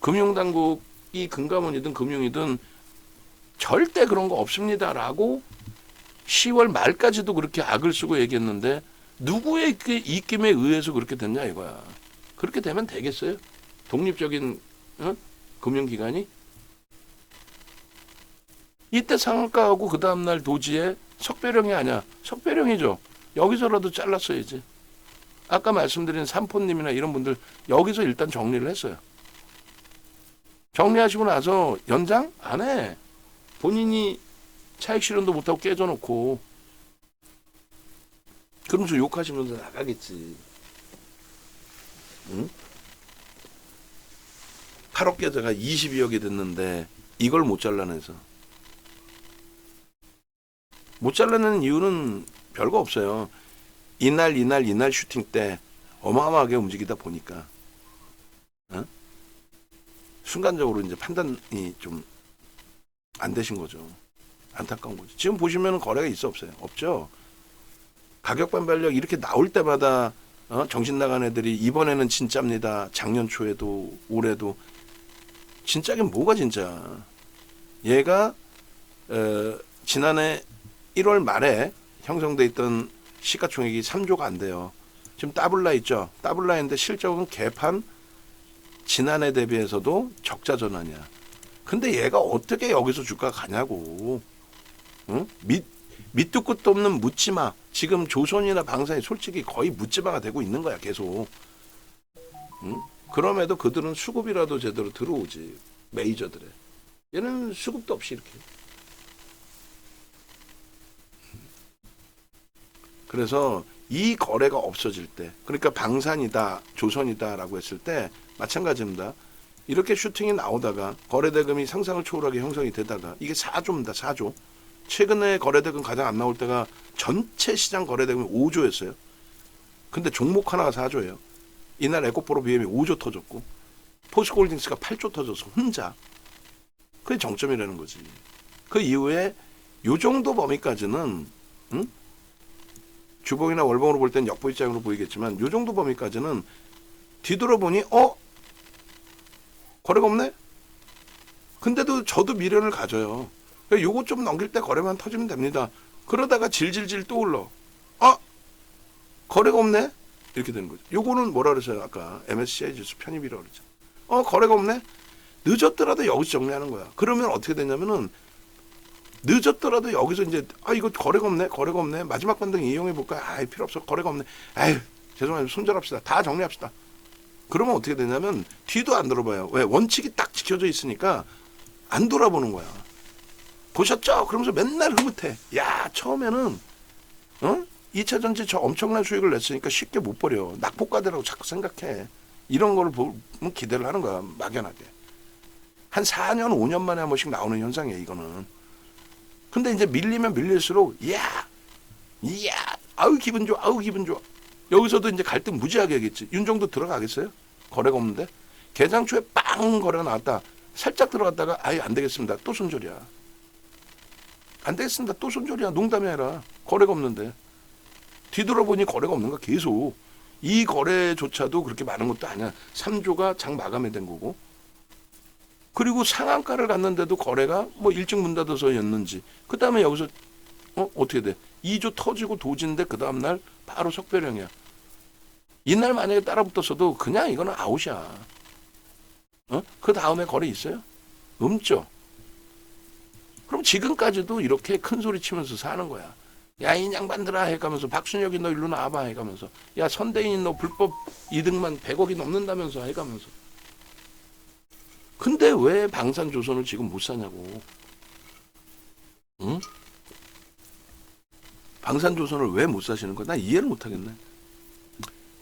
A: 금융당국이 금감원이든 금융이든 절대 그런 거 없습니다라고 10월 말까지도 그렇게 악을 쓰고 얘기했는데 누구의 입김에 의해서 그렇게 됐냐 이거야. 그렇게 되면 되겠어요? 독립적인 금융기관이? 이때 상한가하고 그 다음날 도지에 석배령이 아니야. 석배령이죠. 여기서라도 잘랐어야지. 아까 말씀드린 삼포님이나 이런 분들 여기서 일단 정리를 했어요. 정리하시고 나서 연장? 안 해. 본인이 차익 실현도 못하고 깨져놓고 그러면서 욕하시면서 나가겠지. 응? 8억 계좌가 22억이 됐는데 이걸 못 잘라내서. 못 잘라내는 이유는 별거 없어요. 이날 슈팅 때 어마어마하게 움직이다 보니까 순간적으로 이제 판단이 좀 안 되신 거죠. 안타까운 거죠. 지금 보시면 거래가 있어 없어요? 없죠. 가격 반발력 이렇게 나올 때마다 정신 나간 애들이 이번에는 진짜입니다. 작년 초에도 올해도 진짜긴 뭐가 진짜. 얘가 지난해 1월 말에 형성돼 있던 시가총액이 3조가 안 돼요. 지금 따블라 있죠. 따블라인데 실적은 개판 지난해 대비해서도 적자 전환이야. 근데 얘가 어떻게 여기서 주가가 가냐고. 응? 밑도 끝도 없는 묻지마. 지금 조선이나 방산이 솔직히 거의 묻지마가 되고 있는 거야 계속. 응? 그럼에도 그들은 수급이라도 제대로 들어오지. 메이저들에. 얘는 수급도 없이 이렇게. 그래서 이 거래가 없어질 때, 그러니까 방산이다, 조선이다라고 했을 때 마찬가지입니다. 이렇게 슈팅이 나오다가 거래대금이 상상을 초월하게 형성이 되다가 이게 4조입니다. 4조. 최근에 거래대금 가장 안 나올 때가 전체 시장 거래대금이 5조였어요. 근데 종목 하나가 4조예요. 이날 에코프로 BM이 5조 터졌고 포스코홀딩스가 8조 터져서 혼자. 그게 정점이라는 거지. 그 이후에 요 정도 범위까지는 주봉이나 월봉으로 볼 땐 역보입장으로 보이겠지만 요 정도 범위까지는 뒤돌아보니 거래가 없네? 근데도 저도 미련을 가져요. 요거 좀 넘길 때 거래만 터지면 됩니다. 그러다가 질질질 또 올라. 거래가 없네? 이렇게 되는 거죠. 요거는 뭐라 그랬어요? 아까 MSCI 지수 편입이라고 그랬죠. 거래가 없네? 늦었더라도 여기서 정리하는 거야. 그러면 어떻게 되냐면은 늦었더라도 여기서 이제 이거 거래가 없네. 마지막 반등 이용해 볼까? 필요 없어. 거래가 없네. 죄송합니다. 손절합시다. 다 정리합시다. 그러면 어떻게 되냐면 뒤도 안 돌아봐요. 왜? 원칙이 딱 지켜져 있으니까 안 돌아보는 거야. 보셨죠? 그러면서 맨날 흐뭇해. 야, 처음에는 2차 전지 저 엄청난 수익을 냈으니까 쉽게 못 버려. 낙폭과대라고 자꾸 생각해. 이런 걸 보면 기대를 하는 거야. 막연하게. 한 4년, 5년 만에 한 번씩 나오는 현상이에요. 이거는. 근데 이제 밀리면 밀릴수록 아우 기분 좋아. 여기서도 이제 갈등 무지하게 하겠지. 윤정도 들어가겠어요? 거래가 없는데. 개장 초에 빵 거래가 나왔다. 살짝 들어갔다가 안 되겠습니다. 또 손절이야. 안 되겠습니다. 또 손절이야. 농담이 아니라 거래가 없는데. 뒤돌아보니 거래가 없는 거야. 계속. 이 거래조차도 그렇게 많은 것도 아니야. 3조가 장 마감이 된 거고. 그리고 상한가를 갔는데도 거래가 일찍 문 닫아서였는지. 그 다음에 여기서 어떻게 돼? 2조 터지고 도진데 그 다음날 바로 석배령이야. 이날 만약에 따라붙었어도 그냥 이거는 아웃이야. 그 다음에 거래 있어요? 없죠. 그럼 지금까지도 이렇게 큰 소리 치면서 사는 거야. 야, 이 양반들아 해가면서 박순혁이 너 일로 나와봐 해가면서 야, 선대인 너 불법 이득만 100억이 넘는다면서 해가면서. 근데 왜 방산조선을 지금 못 사냐고. 응? 방산조선을 왜 못 사시는 거야? 나 이해를 못 하겠네.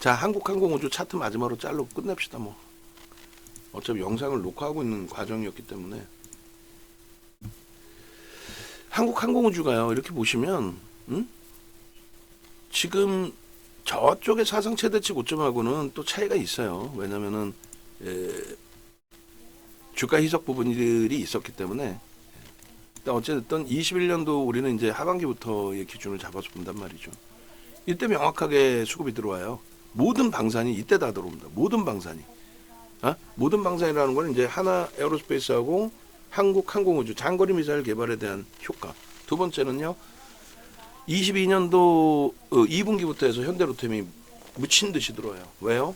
A: 자, 한국항공우주 차트 마지막으로 자르고 끝냅시다. 뭐 어차피 영상을 녹화하고 있는 과정이었기 때문에. 한국항공우주가요, 이렇게 보시면 지금 저쪽의 사상 최대치 고점하고는 또 차이가 있어요. 왜냐면은 주가 희석 부분들이 있었기 때문에. 어쨌든 21년도 우리는 이제 하반기부터의 기준을 잡아서 본단 말이죠. 이때 명확하게 수급이 들어와요. 모든 방산이 이때 다 들어옵니다. 모든 방산이. 모든 방산이라는 건 이제 하나 에어로스페이스하고 한국항공우주 장거리 미사일 개발에 대한 효과. 두 번째는요, 22년도 2분기부터 해서 현대로템이 묻힌 듯이 들어와요. 왜요?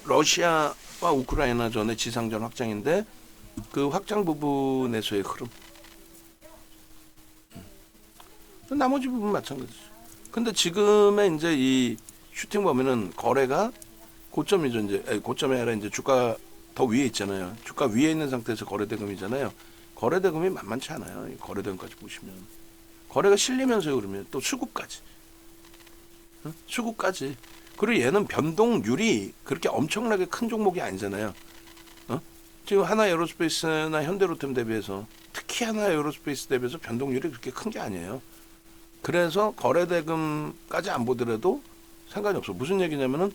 A: 러시아와 우크라이나전의 지상전 확장인데 그 확장 부분에서의 흐름. 나머지 부분 마찬가지죠. 근데 지금의 이제 이 슈팅 보면은 거래가 고점이죠. 이제 고점이 아니라 이제 주가 더 위에 있잖아요. 주가 위에 있는 상태에서 거래대금이잖아요. 거래대금이 만만치 않아요. 거래대금까지 보시면 거래가 실리면서의 흐름이에요. 또 수급까지. 수급까지. 그리고 얘는 변동률이 그렇게 엄청나게 큰 종목이 아니잖아요. 지금 하나 에어로스페이스나 현대로템 대비해서, 특히 하나 에어로스페이스 대비해서 변동률이 그렇게 큰 게 아니에요. 그래서 거래대금까지 안 보더라도 상관이 없어. 무슨 얘기냐면은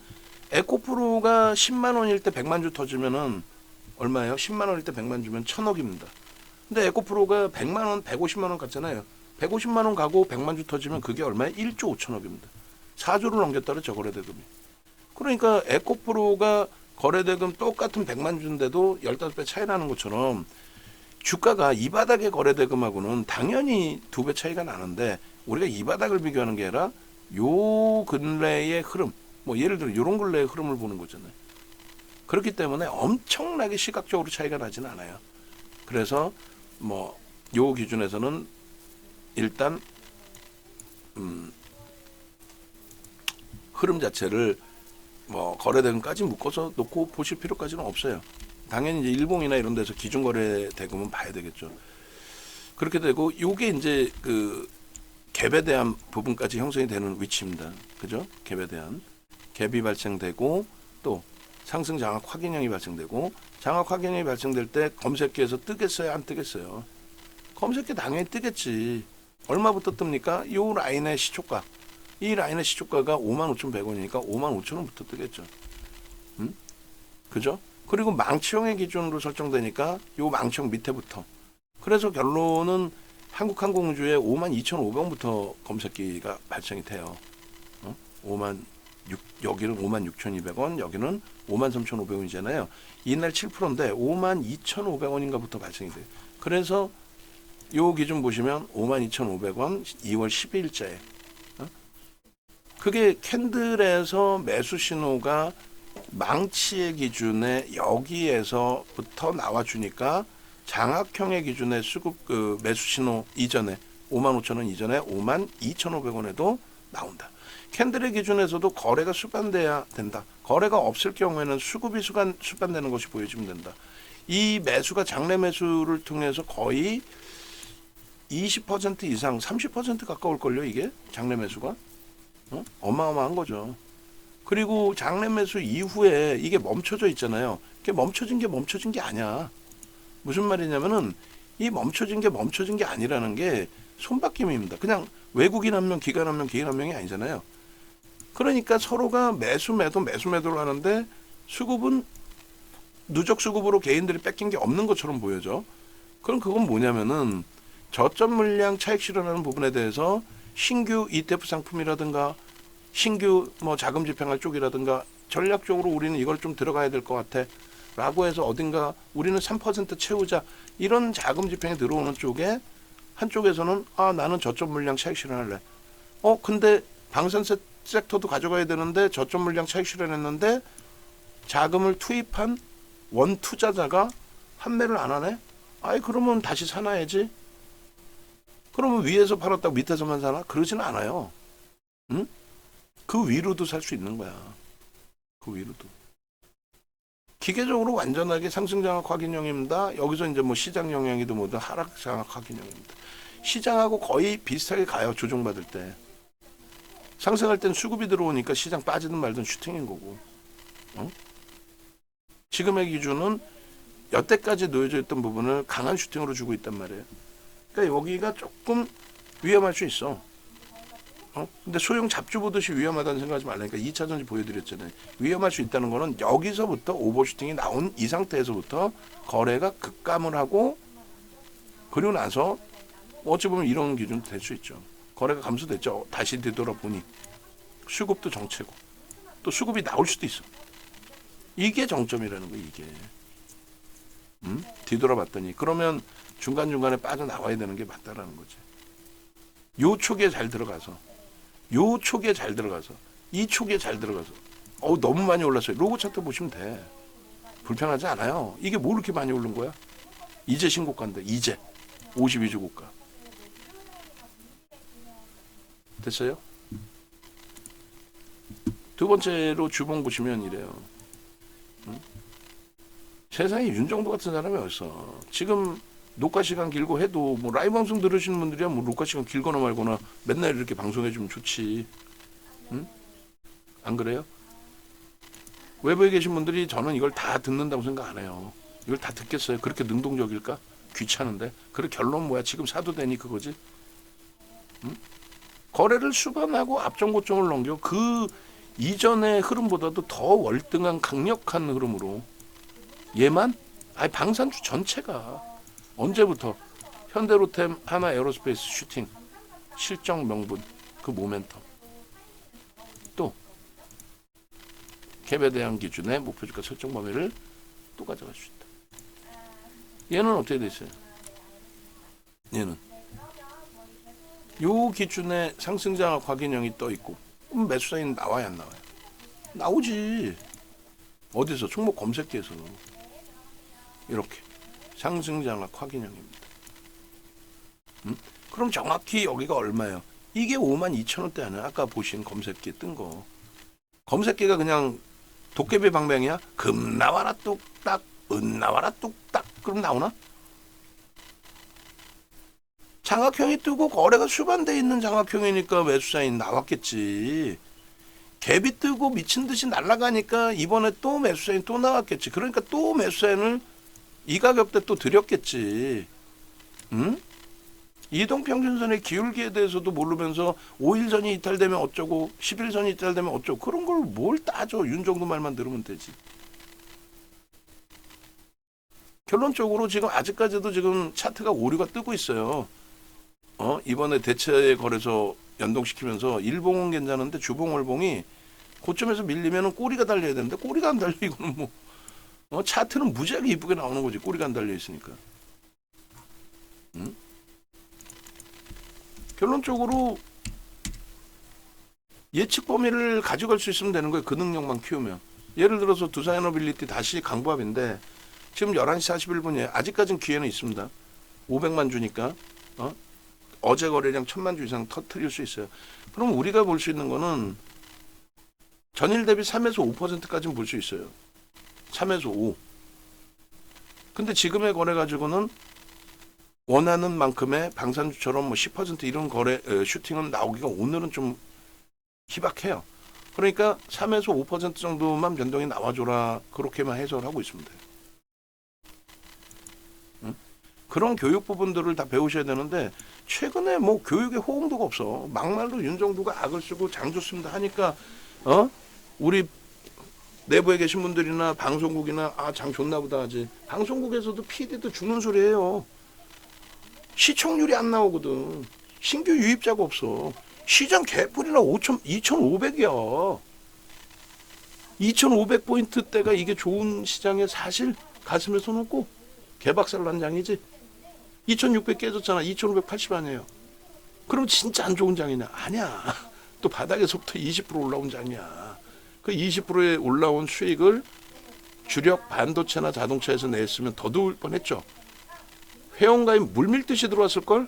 A: 에코프로가 10만 원일 때 100만 주 터지면은 얼마예요? 10만 원일 때 100만 주면 1000억입니다. 근데 에코프로가 100만 원, 150만 원 갔잖아요. 150만 원 가고 100만 주 터지면 그게 얼마예요? 1조 5천억입니다. 4조를 넘겼다 그랬죠, 거래대금이. 그러니까 에코프로가 거래대금 똑같은 100만 주인데도 15배 차이 나는 것처럼 주가가 이 바닥의 거래대금하고는 당연히 2배 차이가 나는데, 우리가 이 바닥을 비교하는 게 아니라 요 근래의 흐름, 뭐 예를 들어 요런 근래의 흐름을 보는 거잖아요. 그렇기 때문에 엄청나게 시각적으로 차이가 나지는 않아요. 그래서 뭐 요 기준에서는 일단 흐름 자체를 뭐 거래대금까지 묶어서 놓고 보실 필요까지는 없어요. 당연히 이제 일봉이나 이런 데서 기준 거래 대금은 봐야 되겠죠. 그렇게 되고 요게 이제 그 갭에 대한 부분까지 형성이 되는 위치입니다. 그죠? 갭에 대한 갭이 발생되고 또 상승 장악 확인형이 발생되고, 장악 확인형이 발생될 때 검색기에서 뜨겠어요, 안 뜨겠어요? 검색기 당연히 뜨겠지. 얼마부터 뜹니까? 요 라인의 시초가. 이 라인의 시초가가 55,100원이니까 55,000원부터 뜨겠죠. 그죠? 그리고 망치형의 기준으로 설정되니까 요 망치형 밑에부터. 그래서 결론은 한국항공우주에 52,500원부터 검색기가 발생이 돼요. 5만 6, 여기는 56,200원, 여기는 53,500원이잖아요. 이날 7%인데 52,500원인가부터 발생이 돼요. 그래서 요 기준 보시면 52,500원 2월 12일자에 그게 캔들에서 매수 신호가 망치의 기준에 여기에서부터 나와주니까 장악형의 기준의 수급 그 매수 신호 이전에 55,000원 이전에 52,500원에도 나온다. 캔들의 기준에서도 거래가 수반돼야 된다. 거래가 없을 경우에는 수급이 수반되는 것이 보여지면 된다. 이 매수가 장내 매수를 통해서 거의 20% 이상 30% 가까울걸요, 이게 장내 매수가. 어마어마한 거죠. 그리고 장내 매수 이후에 이게 멈춰져 있잖아요. 이게 멈춰진 게 아니야. 무슨 말이냐면은 이 멈춰진 게 아니라는 게 손바뀜입니다. 그냥 외국인 한 명, 기관 한 명, 개인 한 명이 아니잖아요. 그러니까 서로가 매수 매도를 하는데 수급은 누적 수급으로 개인들이 뺏긴 게 없는 것처럼 보여져. 그럼 그건 뭐냐면은 저점 물량 차익 실현하는 부분에 대해서 신규 ETF 상품이라든가 신규 뭐 자금 집행할 쪽이라든가 전략적으로 우리는 이걸 좀 들어가야 될 것 같아 라고 해서 어딘가 우리는 3% 채우자, 이런 자금 집행이 들어오는 쪽에 한쪽에서는 나는 저점 물량 차익 실현할래. 근데 방산 섹터도 가져가야 되는데 저점 물량 차익 실현했는데 자금을 투입한 원 투자자가 판매를 안 하네? 그러면 다시 사놔야지. 그러면 위에서 팔았다고 밑에서만 사나? 그러지는 않아요. 응? 그 위로도 살 수 있는 거야. 그 위로도. 기계적으로 완전하게 상승 장악 확인형입니다. 여기서 이제 뭐 시장 영향이든 뭐든 하락 장악 확인형입니다. 시장하고 거의 비슷하게 가요, 조정받을 때. 상승할 땐 수급이 들어오니까 시장 빠지든 말든 슈팅인 거고. 어? 지금의 기준은 여태까지 놓여져 있던 부분을 강한 슈팅으로 주고 있단 말이에요. 그러니까 여기가 조금 위험할 수 있어. 근데 소형 잡주 보듯이 위험하다는 생각하지 말라니까. 2차 전지 보여드렸잖아요. 위험할 수 있다는 거는 여기서부터 오버슈팅이 나온 이 상태에서부터 거래가 급감을 하고, 그리고 나서 어찌 보면 이런 기준도 될 수 있죠. 거래가 감소됐죠. 다시 되돌아보니 수급도 정체고 또 수급이 나올 수도 있어. 이게 정점이라는 거예요. 이게 뒤돌아봤더니 그러면 중간중간에 빠져나와야 되는 게 맞다라는 거지. 요 초기에 잘 들어가서, 요 초기에 잘 들어가서, 이 초기에 잘 들어가서 너무 많이 올랐어요. 로고 차트 보시면 돼. 불편하지 않아요. 이게 뭐 이렇게 많이 오른 거야? 이제 신고가인데, 이제 52주 고가 됐어요? 두 번째로 주봉 보시면 이래요. 세상에 윤정도 같은 사람이 어딨어. 지금 녹화 시간 길고 해도 뭐 라이브 방송 들으시는 분들이야 뭐 녹화 시간 길거나 말거나 맨날 이렇게 방송해 주면 좋지. 응? 안 그래요? 외부에 계신 분들이 저는 이걸 다 듣는다고 생각 안 해요. 이걸 다 듣겠어요? 그렇게 능동적일까? 귀찮은데. 그래 결론 뭐야? 지금 사도 되니 그거지. 응? 거래를 수반하고 앞전 고점을 넘겨 그 이전의 흐름보다도 더 월등한 강력한 흐름으로 얘만 방산주 전체가 언제부터 현대로템, 하나에어로스페이스 슈팅 실적 명분 그 모멘텀 또 갭에 대한 기준의 목표주가 설정 범위를 또 가져갈 수 있다. 얘는 어떻게 돼 있어요? 얘는 요 기준의 상승장악 확인형이 떠 있고 그럼 매수 사인 나와야 안 나와요? 나오지. 어디서? 종목 검색기에서 이렇게 상승장악 확인형입니다. 그럼 정확히 여기가 얼마예요? 이게 52,000원대 아니야? 아까 보신 검색기에 뜬 거. 검색기가 그냥 도깨비 방맹이야? 금 나와라 뚝딱, 은 나와라 뚝딱. 그럼 나오나? 장악형이 뜨고 거래가 수반돼 있는 장악형이니까 매수사인 나왔겠지. 갭이 뜨고 미친 듯이 날아가니까 이번에 또 매수사인 또 나왔겠지. 그러니까 또 매수사인을 이 가격대 또 드렸겠지. 응? 이동평균선의 기울기에 대해서도 모르면서 5일선이 이탈되면 어쩌고 10일선이 이탈되면 어쩌고 그런 걸 뭘 따져. 윤정도 말만 들으면 되지. 결론적으로 지금 아직까지도 지금 차트가 오류가 뜨고 있어요. 이번에 대체 거래소 연동시키면서 일봉은 괜찮은데 주봉 월봉이 고점에서 밀리면은 꼬리가 달려야 되는데 꼬리가 안 달려. 이거는 뭐 차트는 무지하게 이쁘게 나오는 거지. 꼬리가 안 달려 있으니까. 응? 결론적으로 예측 범위를 가져갈 수 있으면 되는 거예요. 그 능력만 키우면. 예를 들어서 두산에너빌리티 다시 강보합인데 지금 11시 41분이에요. 아직까지는 기회는 있습니다. 500만 주니까 어제 거래량 1000만 주 이상 터뜨릴 수 있어요. 그럼 우리가 볼 수 있는 거는 전일 대비 3에서 5%까지는 볼 수 있어요. 3에서 5. 근데 지금의 거래 가지고는 원하는 만큼의 방산주처럼 뭐 10% 이런 거래 슈팅은 나오기가 오늘은 좀 희박해요. 그러니까 3에서 5% 정도만 변동이 나와줘라. 그렇게만 해석을 하고 있습니다. 그런 교육 부분들을 다 배우셔야 되는데 최근에 뭐 교육에 호응도가 없어. 막말로 윤정도가 악을 쓰고 장조 씁니다 하니까 우리 내부에 계신 분들이나 방송국이나 장 좋나 보다 하지. 방송국에서도 PD도 죽는 소리 해요. 시청률이 안 나오거든. 신규 유입자가 없어. 시장 개뿔이나 2,500이야. 2,500포인트대가 이게 좋은 시장에 사실 가슴에 손 얹고 개박살 난 장이지. 2,600 깨졌잖아. 2,580 아니에요. 그럼 진짜 안 좋은 장이냐? 아니야. 또 바닥에서부터 20% 올라온 장이야. 그 20%에 올라온 수익을 주력 반도체나 자동차에서 냈으면 더 좋을 뻔했죠. 회원가입 물밀듯이 들어왔을걸?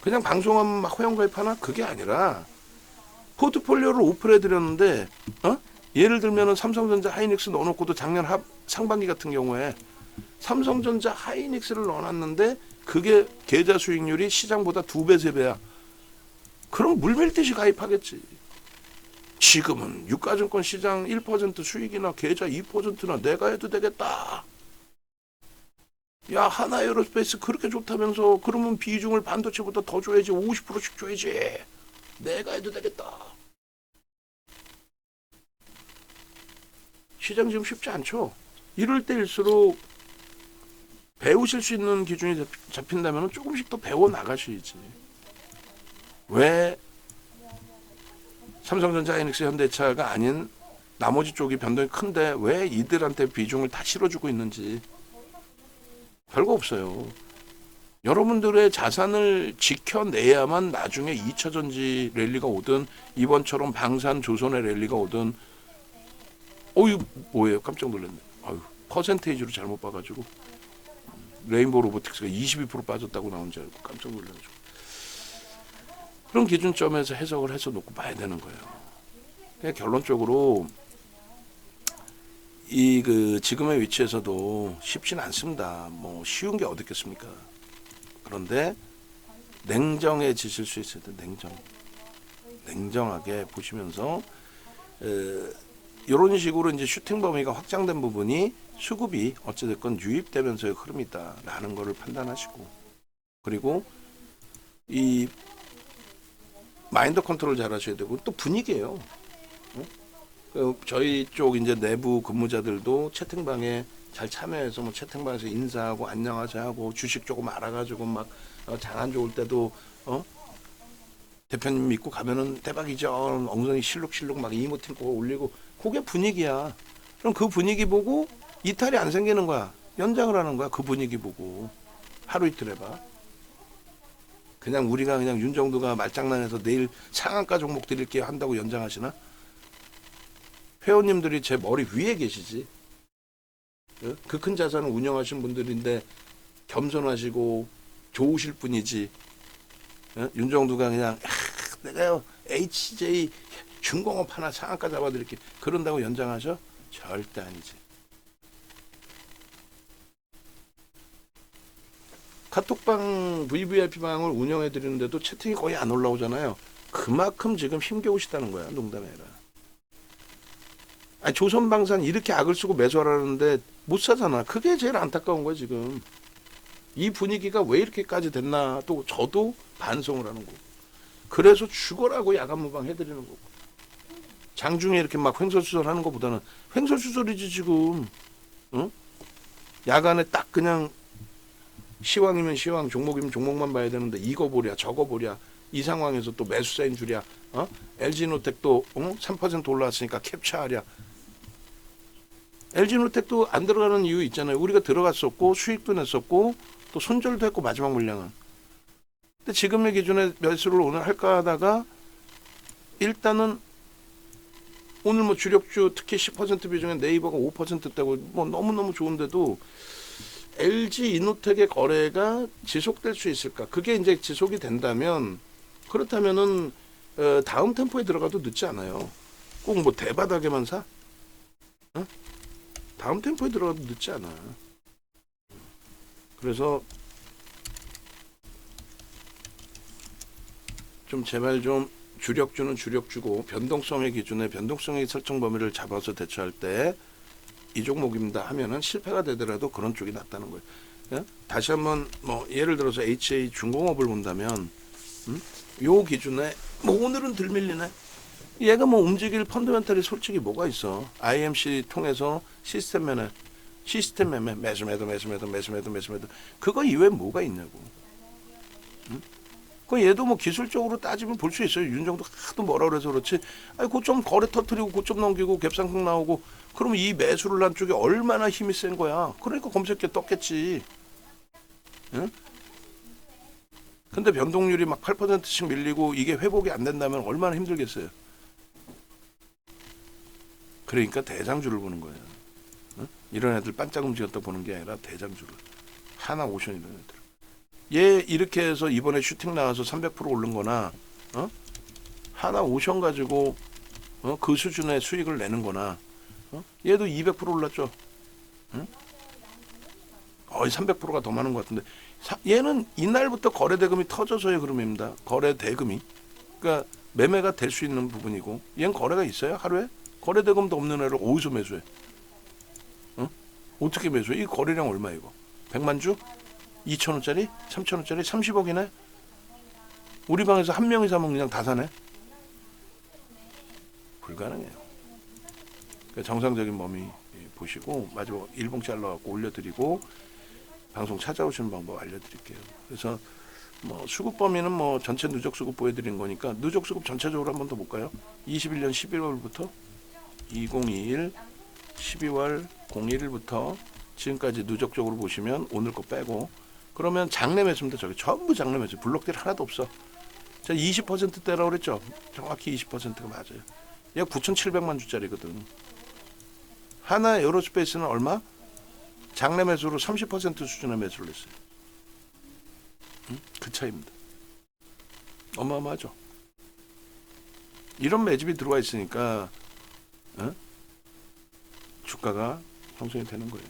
A: 그냥 방송하면 막 회원가입 하나? 그게 아니라 포트폴리오를 오픈해드렸는데 예를 들면 삼성전자 하이닉스 넣어놓고도 작년 상반기 같은 경우에 삼성전자 하이닉스를 넣어놨는데 그게 계좌 수익률이 시장보다 2배, 3배야. 그럼 물밀듯이 가입하겠지. 지금은 유가증권 시장 1% 수익이나 계좌 2%나 내가 해도 되겠다. 야, 하나에어로스페이스 그렇게 좋다면서. 그러면 비중을 반도체보다 더 줘야지. 50%씩 줘야지. 내가 해도 되겠다. 시장 지금 쉽지 않죠. 이럴 때일수록 배우실 수 있는 기준이 잡힌다면 조금씩 더 배워 나가셔야지. 왜 삼성전자, 하이닉스, 현대차가 아닌 나머지 쪽이 변동이 큰데 왜 이들한테 비중을 다 실어주고 있는지 별거 없어요. 여러분들의 자산을 지켜내야만 나중에 2차전지 랠리가 오든 이번처럼 방산 조선의 랠리가 오든. 어유 뭐예요? 깜짝 놀랐네. 아유, 퍼센테이지로 잘못 봐가지고 레인보우 로보틱스가 22% 빠졌다고 나온 줄 알고 깜짝 놀라가지고. 그런 기준점에서 해석을 해서 놓고 봐야 되는 거예요. 그냥 결론적으로 이 지금의 위치에서도 쉽진 않습니다. 뭐 쉬운 게 어디 있겠습니까? 그런데 냉정해지실 수 있어야 돼. 냉정하게 보시면서 이런 식으로 이제 슈팅 범위가 확장된 부분이 수급이 어찌됐건 유입되면서의 흐름이다라는 것을 판단하시고, 그리고 이 마인드 컨트롤 잘 하셔야 되고, 또 분위기예요. 저희 쪽 이제 내부 근무자들도 채팅방에 잘 참여해서 뭐 채팅방에서 인사하고 안녕하세요 하고 주식 조금 알아가지고 막 장 안 좋을 때도 대표님 믿고 가면은 대박이죠. 엉덩이 실룩실룩 막 이모티콘 올리고, 그게 분위기야. 그럼 그 분위기 보고 이탈이 안 생기는 거야. 연장을 하는 거야. 그 분위기 보고 하루 이틀 해봐. 그냥 우리가 그냥 윤정두가 말장난해서 내일 상한가 종목 드릴게요 한다고 연장하시나? 회원님들이 제 머리 위에 계시지. 그 큰 자산을 운영하신 분들인데 겸손하시고 좋으실 뿐이지. 윤정두가 그냥 내가요 HJ 중공업 하나 상한가 잡아드릴게 그런다고 연장하셔? 절대 아니지. 카톡방 VVIP방을 운영해 드리는데도 채팅이 거의 안 올라오잖아요. 그만큼 지금 힘겨우시다는 거야. 농담이 아니라. 아니, 조선방산 이렇게 악을 쓰고 매수하라는데 못 사잖아. 그게 제일 안타까운 거야 지금. 이 분위기가 왜 이렇게까지 됐나. 또 저도 반성을 하는 거고. 그래서 죽어라고 야간 무방 해드리는 거고. 장중에 이렇게 막 횡설수설하는 것보다는 횡설수설이지 지금. 응? 야간에 딱 그냥 시황이면 시황, 종목이면 종목만 봐야 되는데 이거 보랴 저거 보랴. 이 상황에서 또 매수세인 줄이야. LG노텍도 3% 올라왔으니까 캡처하랴. LG노텍도 안 들어가는 이유 있잖아요. 우리가 들어갔었고 수익도 냈었고 또 손절도 했고 마지막 물량은. 근데 지금의 기준에 매수를 오늘 할까 하다가 일단은 오늘 뭐 주력주 특히 10% 비중에 네이버가 5%대고 뭐 너무너무 좋은데도 LG 이노텍의 거래가 지속될 수 있을까? 그게 이제 지속이 된다면, 그렇다면은 다음 템포에 들어가도 늦지 않아요. 꼭 뭐 대바닥에만 사? 다음 템포에 들어가도 늦지 않아. 그래서 좀 제발 좀 주력주는 주력주고 변동성의 기준에 변동성의 설정 범위를 잡아서 대처할 때 이 종목입니다 하면은 실패가 되더라도 그런 쪽이 낫다는 거예요. 예? 다시 한번 뭐 예를 들어서 HA 중공업을 본다면 요 기준에 뭐 오늘은 덜 밀리네. 얘가 뭐 움직일 펀더멘털이 솔직히 뭐가 있어. IMC 통해서 시스템 매매 매수매도 그거 이외에 뭐가 있냐고. 그 얘도 뭐 기술적으로 따지면 볼 수 있어요. 윤정도 하도 뭐라 그래서 그렇지. 아니 고점 거래 터트리고 고점 넘기고 갭상승 나오고 그러면 이 매수를 한 쪽이 얼마나 힘이 센 거야. 그러니까 검색해 떴겠지. 응? 근데 변동률이 막 8%씩 밀리고 이게 회복이 안 된다면 얼마나 힘들겠어요. 그러니까 대장주를 보는 거예요. 응? 이런 애들 반짝 움직였다 보는 게 아니라 대장주를. 하나오션 이런 애들. 얘 이렇게 해서 이번에 슈팅 나와서 300% 오른 거나 하나오션 가지고 그 수준의 수익을 내는 거나 얘도 200% 올랐죠. 응? 거의 300%가 더 많은 것 같은데 얘는 이날부터 거래 대금이 터져서의 흐름입니다. 거래 대금이 그러니까 매매가 될 수 있는 부분이고, 얘는 거래가 있어요 하루에? 거래 대금도 없는 애를 어디서 매수해? 응? 어떻게 매수해? 이 거래량 얼마 이거? 100만 주? 2천원짜리? 3천원짜리? 30억이네? 우리 방에서 한 명이 사면 그냥 다 사네? 불가능해요. 그러니까 정상적인 범위 보시고 마지막 일봉 잘라갖고 올려드리고 방송 찾아오시는 방법 알려드릴게요. 그래서 뭐 수급 범위는 뭐 전체 누적 수급 보여드린 거니까 누적 수급 전체적으로 한 번 더 볼까요? 21년 11월부터 2021 12월 01일부터 지금까지 누적적으로 보시면 오늘 거 빼고 그러면 장내 매수입니다. 저기 전부 장내 매수. 블록딜 하나도 없어. 자, 20%대라고 그랬죠? 정확히 20%가 맞아요. 얘가 9,700만 주짜리거든. 하나 에어로스페이스는 얼마? 장내 매수로 30% 수준의 매수를 했어요. 응? 그 차이입니다. 어마어마하죠. 이런 매집이 들어와 있으니까 주가가 형성이 되는 거예요.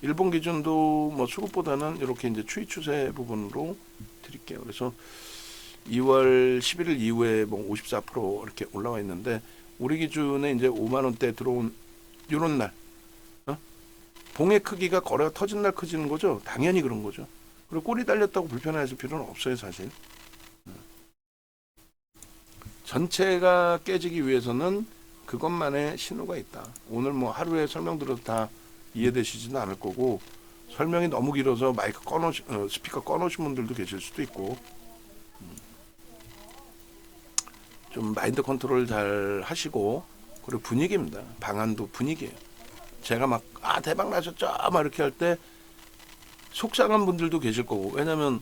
A: 일본 기준도 뭐 수급보다는 이렇게 이제 추이 추세 부분으로 드릴게요. 그래서 2월 11일 이후에 뭐 54% 이렇게 올라와 있는데 우리 기준에 이제 5만 원대 들어온 이런 날, 봉의 크기가 거래가 터진 날 커지는 거죠. 당연히 그런 거죠. 그리고 꼬리 달렸다고 불편해할 필요는 없어요, 사실. 전체가 깨지기 위해서는 그것만의 신호가 있다. 오늘 뭐 하루에 설명 들어도 다 이해되시지는 않을 거고 설명이 너무 길어서 마이크 스피커 꺼놓으신 분들도 계실 수도 있고 좀 마인드 컨트롤 잘 하시고 그리고 분위기입니다. 방안도 분위기예요. 제가 막 대박 나셨죠? 막 이렇게 할 때 속상한 분들도 계실 거고 왜냐면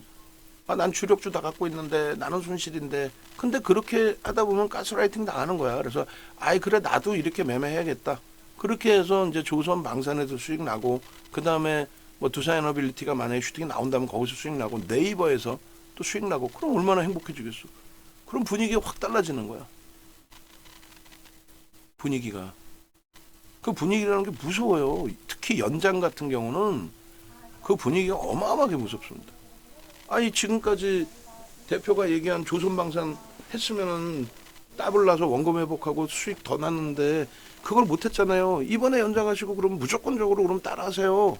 A: 난 주력주 다 갖고 있는데 나는 손실인데 근데 그렇게 하다 보면 가스라이팅 당하는 거야. 그래서 그래 나도 이렇게 매매해야겠다. 그렇게 해서 이제 조선 방산에서 수익 나고 그 다음에 뭐 두산에너빌리티가 만약에 슈팅이 나온다면 거기서 수익 나고 네이버에서 또 수익 나고 그럼 얼마나 행복해지겠어. 그럼 분위기가 확 달라지는 거야. 분위기가. 그 분위기라는 게 무서워요. 특히 연장 같은 경우는 그 분위기가 어마어마하게 무섭습니다. 지금까지 대표가 얘기한 조선방산 했으면은 더블 나서 원금 회복하고 수익 더 났는데 그걸 못했잖아요. 이번에 연장하시고 그러면 무조건적으로 그럼 따라하세요.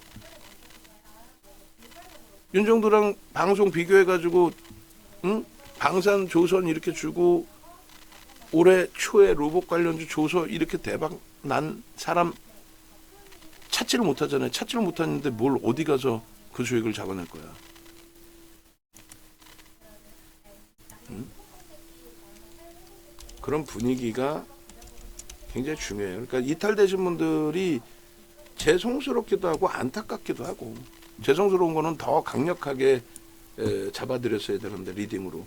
A: 윤정도랑 방송 비교해가지고 방산 조선 이렇게 주고 올해 초에 로봇 관련주 조선 이렇게 대박 난 사람 찾지를 못하잖아요. 찾지를 못하는데 뭘 어디 가서 그 수익을 잡아낼 거야. 그런 분위기가 굉장히 중요해요. 그러니까 이탈되신 분들이 죄송스럽기도 하고 안타깝기도 하고 죄송스러운 거는 더 강력하게 잡아드렸어야 되는데 리딩으로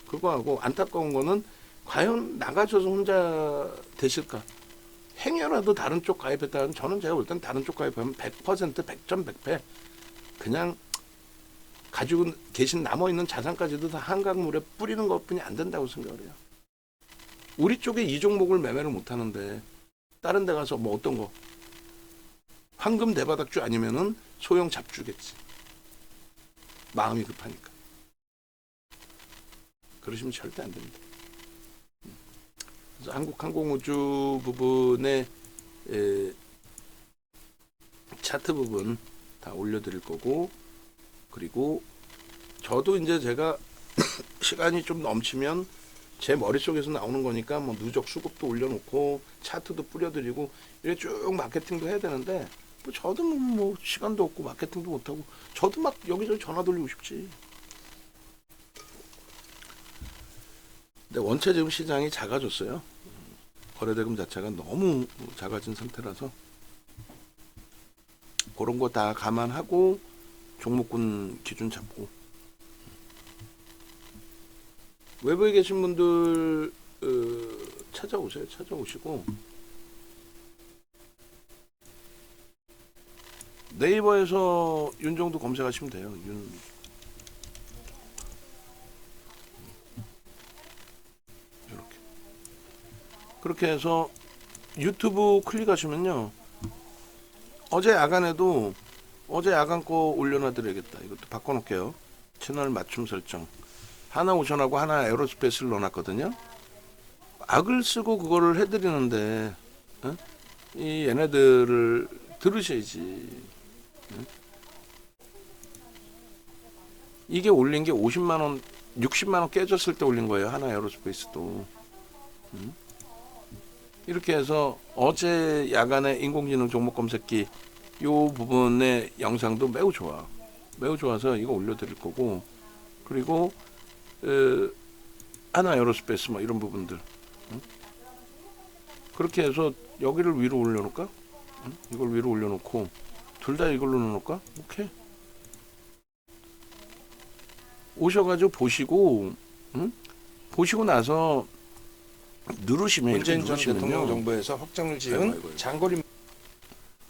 A: 그거하고 안타까운 거는 과연 나가셔서 혼자 되실까? 행여라도 다른 쪽 가입했다면 저는 제가 볼 땐 다른 쪽 가입하면 100% 100점 100패 그냥 가지고 계신 남아있는 자산까지도 다 한강물에 뿌리는 것뿐이 안 된다고 생각을 해요. 우리 쪽에 이 종목을 매매를 못하는데 다른 데 가서 뭐 어떤 거 황금 대바닥주 아니면은 소형 잡주겠지. 마음이 급하니까. 그러시면 절대 안 됩니다. 그래서 한국항공우주 부분의 차트 부분 다 올려드릴 거고 그리고 저도 이제 제가 시간이 좀 넘치면 제 머릿속에서 나오는 거니까 뭐 누적 수급도 올려놓고 차트도 뿌려드리고 이렇게 쭉 마케팅도 해야 되는데 뭐 저도 뭐 시간도 없고 마케팅도 못하고 저도 막 여기저기 전화 돌리고 싶지. 근데 원체 지금 시장이 작아졌어요. 거래대금 자체가 너무 작아진 상태라서 그런 거 다 감안하고 종목군 기준 잡고 외부에 계신 분들 찾아오세요. 찾아오시고 네이버에서 윤정도 검색하시면 돼요. 이렇게 그렇게 해서 유튜브 클릭하시면요. 어제 야간 거 올려놔 드려야겠다. 이것도 바꿔놓을게요. 채널 맞춤 설정 하나오션하고 하나 에어로스페이스를 넣어놨거든요. 악을 쓰고 그거를 해드리는데 어? 이 얘네들을 들으셔야지. 어? 이게 올린 게 50만 원, 60만 원 깨졌을 때 올린 거예요. 하나 에어로스페이스도. 이렇게 해서 어제 야간에 인공지능 종목 검색기 요 부분의 영상도 매우 좋아. 매우 좋아서 이거 올려드릴 거고, 그리고 하나 에어로스페이스 뭐 이런 부분들 그렇게 해서 여기를 위로 올려놓을까? 이걸 위로 올려놓고 둘 다 이걸로 넣어놓을까? 오케이. 오셔가지고 보시고 보시고 나서 누르시면
B: 문재인 전
A: 누르시면요.
B: 대통령 정부에서 확정을 지은
A: 아이고.
B: 장거리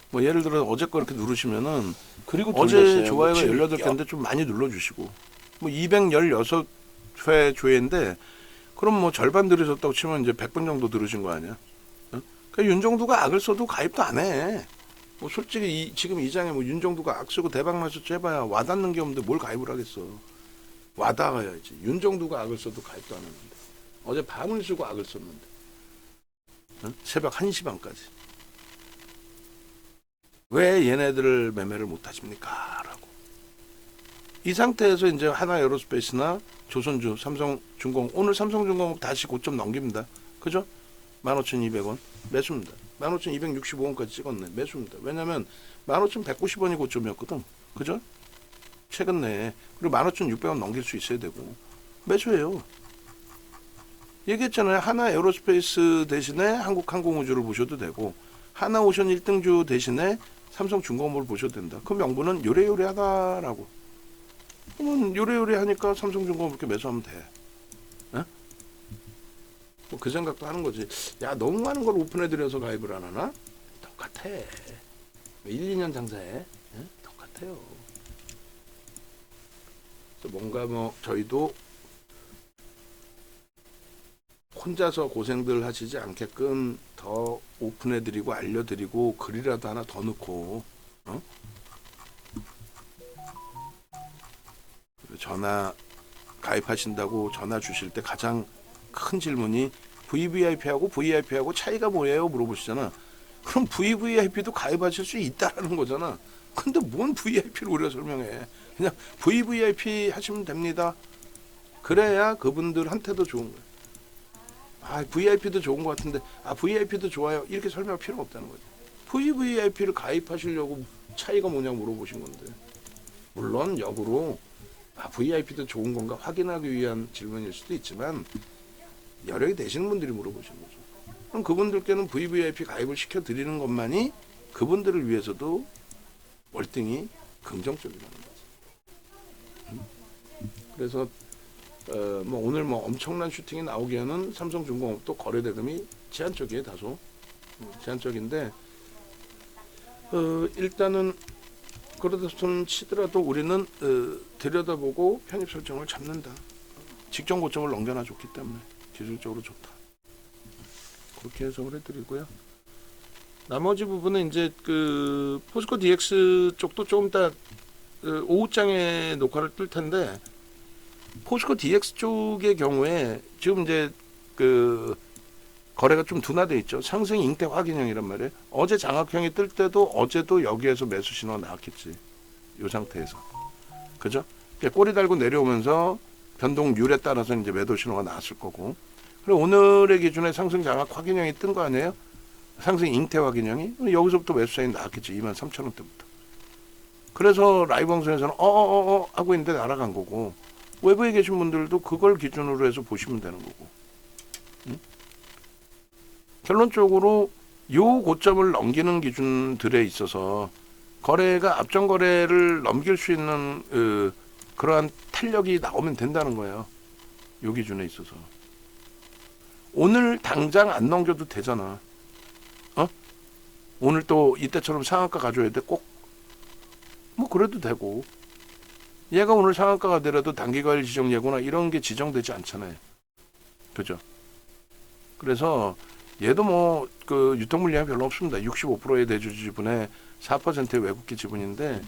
A: 뭐 예를 들어 어제 거 이렇게 누르시면은
B: 그리고
A: 어제
B: 돌렸어요.
A: 좋아요가
B: 뭐
A: 18개인데 좀 많이 눌러주시고 뭐 216회 조회인데 그럼 뭐 절반 들으셨다고 치면 이제 100분 정도 들으신 거 아니야? 어? 그러니까 윤정두가 악을 써도 가입도 안 해. 뭐 솔직히 지금 이 장에 뭐 윤정두가 악 쓰고 대박 나셨지 해봐야 와닿는 게 없는데 뭘 가입을 하겠어. 와닿아야지. 윤정두가 악을 써도 가입도 안 하는데 어제 밤을 쓰고 악을 썼는데 어? 새벽 1시 반까지 왜 얘네들을 매매를 못 하십니까? 라고. 이 상태에서 이제 하나 에어로스페이스나 조선주, 삼성중공, 오늘 삼성중공 다시 고점 넘깁니다. 그죠? 15,200원 매수입니다. 15,265원까지 찍었네. 매수입니다. 왜냐면 15,190원이 고점이었거든. 그죠? 최근 내에. 그리고 15,600원 넘길 수 있어야 되고. 매수해요. 얘기했잖아요. 하나 에어로스페이스 대신에 한국항공우주를 보셔도 되고, 하나오션 1등주 대신에 삼성중공업을 보셔도 된다. 그 명분은 요래요래하다라고. 그러면 요래요래하니까 삼성중공업 이렇게 매수하면 돼. 뭐 그 생각도 하는 거지. 야, 너무 많은 걸 오픈해드려서 가입을 안 하나? 똑같아. 1, 2년 장사해. 똑같아요. 그래서 뭔가 뭐 저희도 혼자서 고생들 하시지 않게끔 더 오픈해드리고 알려드리고 글이라도 하나 더 넣고 전화 가입하신다고 전화 주실 때 가장 큰 질문이 VVIP하고 VIP하고 차이가 뭐예요? 물어보시잖아. 그럼 VVIP도 가입하실 수 있다라는 거잖아. 근데 뭔 VIP를 우리가 설명해. 그냥 VVIP 하시면 됩니다. 그래야 그분들한테도 좋은 거예요. 아, VIP도 좋은 것 같은데, 아, VIP도 좋아요. 이렇게 설명할 필요가 없다는 거죠. VVIP를 가입하시려고 차이가 뭐냐고 물어보신 건데. 물론 역으로 아, VIP도 좋은 건가 확인하기 위한 질문일 수도 있지만 여력이 되시는 분들이 물어보시는 거죠. 그럼 그분들께는 VVIP 가입을 시켜드리는 것만이 그분들을 위해서도 월등히 긍정적이라는 거죠. 그래서 뭐 오늘 뭐 엄청난 슈팅이 나오기에는 삼성중공업도 거래 대금이 제한적이에요. 다소 제한적인데 일단은 그러다 손 치더라도 우리는 들여다보고 편입 설정을 잡는다. 직전 고점을 넘겨놔줬기 때문에 기술적으로 좋다. 그렇게 해석을 해드리고요. 나머지 부분은 이제 그 포스코 DX 쪽도 조금 이따 오후장에 녹화를 뜰 텐데 포스코 DX 쪽의 경우에 지금 이제 그 거래가 좀 둔화돼 있죠. 상승 잉태 확인형이란 말이에요. 어제 장악형이 뜰 때도 어제도 여기에서 매수 신호가 나왔겠지. 이 상태에서. 그죠? 꼬리 달고 내려오면서 변동률에 따라서 이제 매도 신호가 나왔을 거고. 그리고 오늘의 기준에 상승 장악 확인형이 뜬 거 아니에요? 상승 잉태 확인형이 여기서부터 매수 사인 나왔겠지. 23,000원대부터. 그래서 라이브 방송에서는 하고 있는데 날아간 거고. 외부에 계신 분들도 그걸 기준으로 해서 보시면 되는 거고. 응? 결론적으로 요 고점을 넘기는 기준들에 있어서 거래가 앞전 거래를 넘길 수 있는 그러한 탄력이 나오면 된다는 거예요. 요 기준에 있어서. 오늘 당장 안 넘겨도 되잖아. 오늘 또 이때처럼 상한가 가져야 돼 꼭? 뭐 그래도 되고. 얘가 오늘 상한가가 되려도 단기과일 지정 예고나 이런 게 지정되지 않잖아요. 그죠? 그래서 얘도 뭐 그 유통 물량이 별로 없습니다. 65%의 대주주 지분에 4%의 외국계 지분인데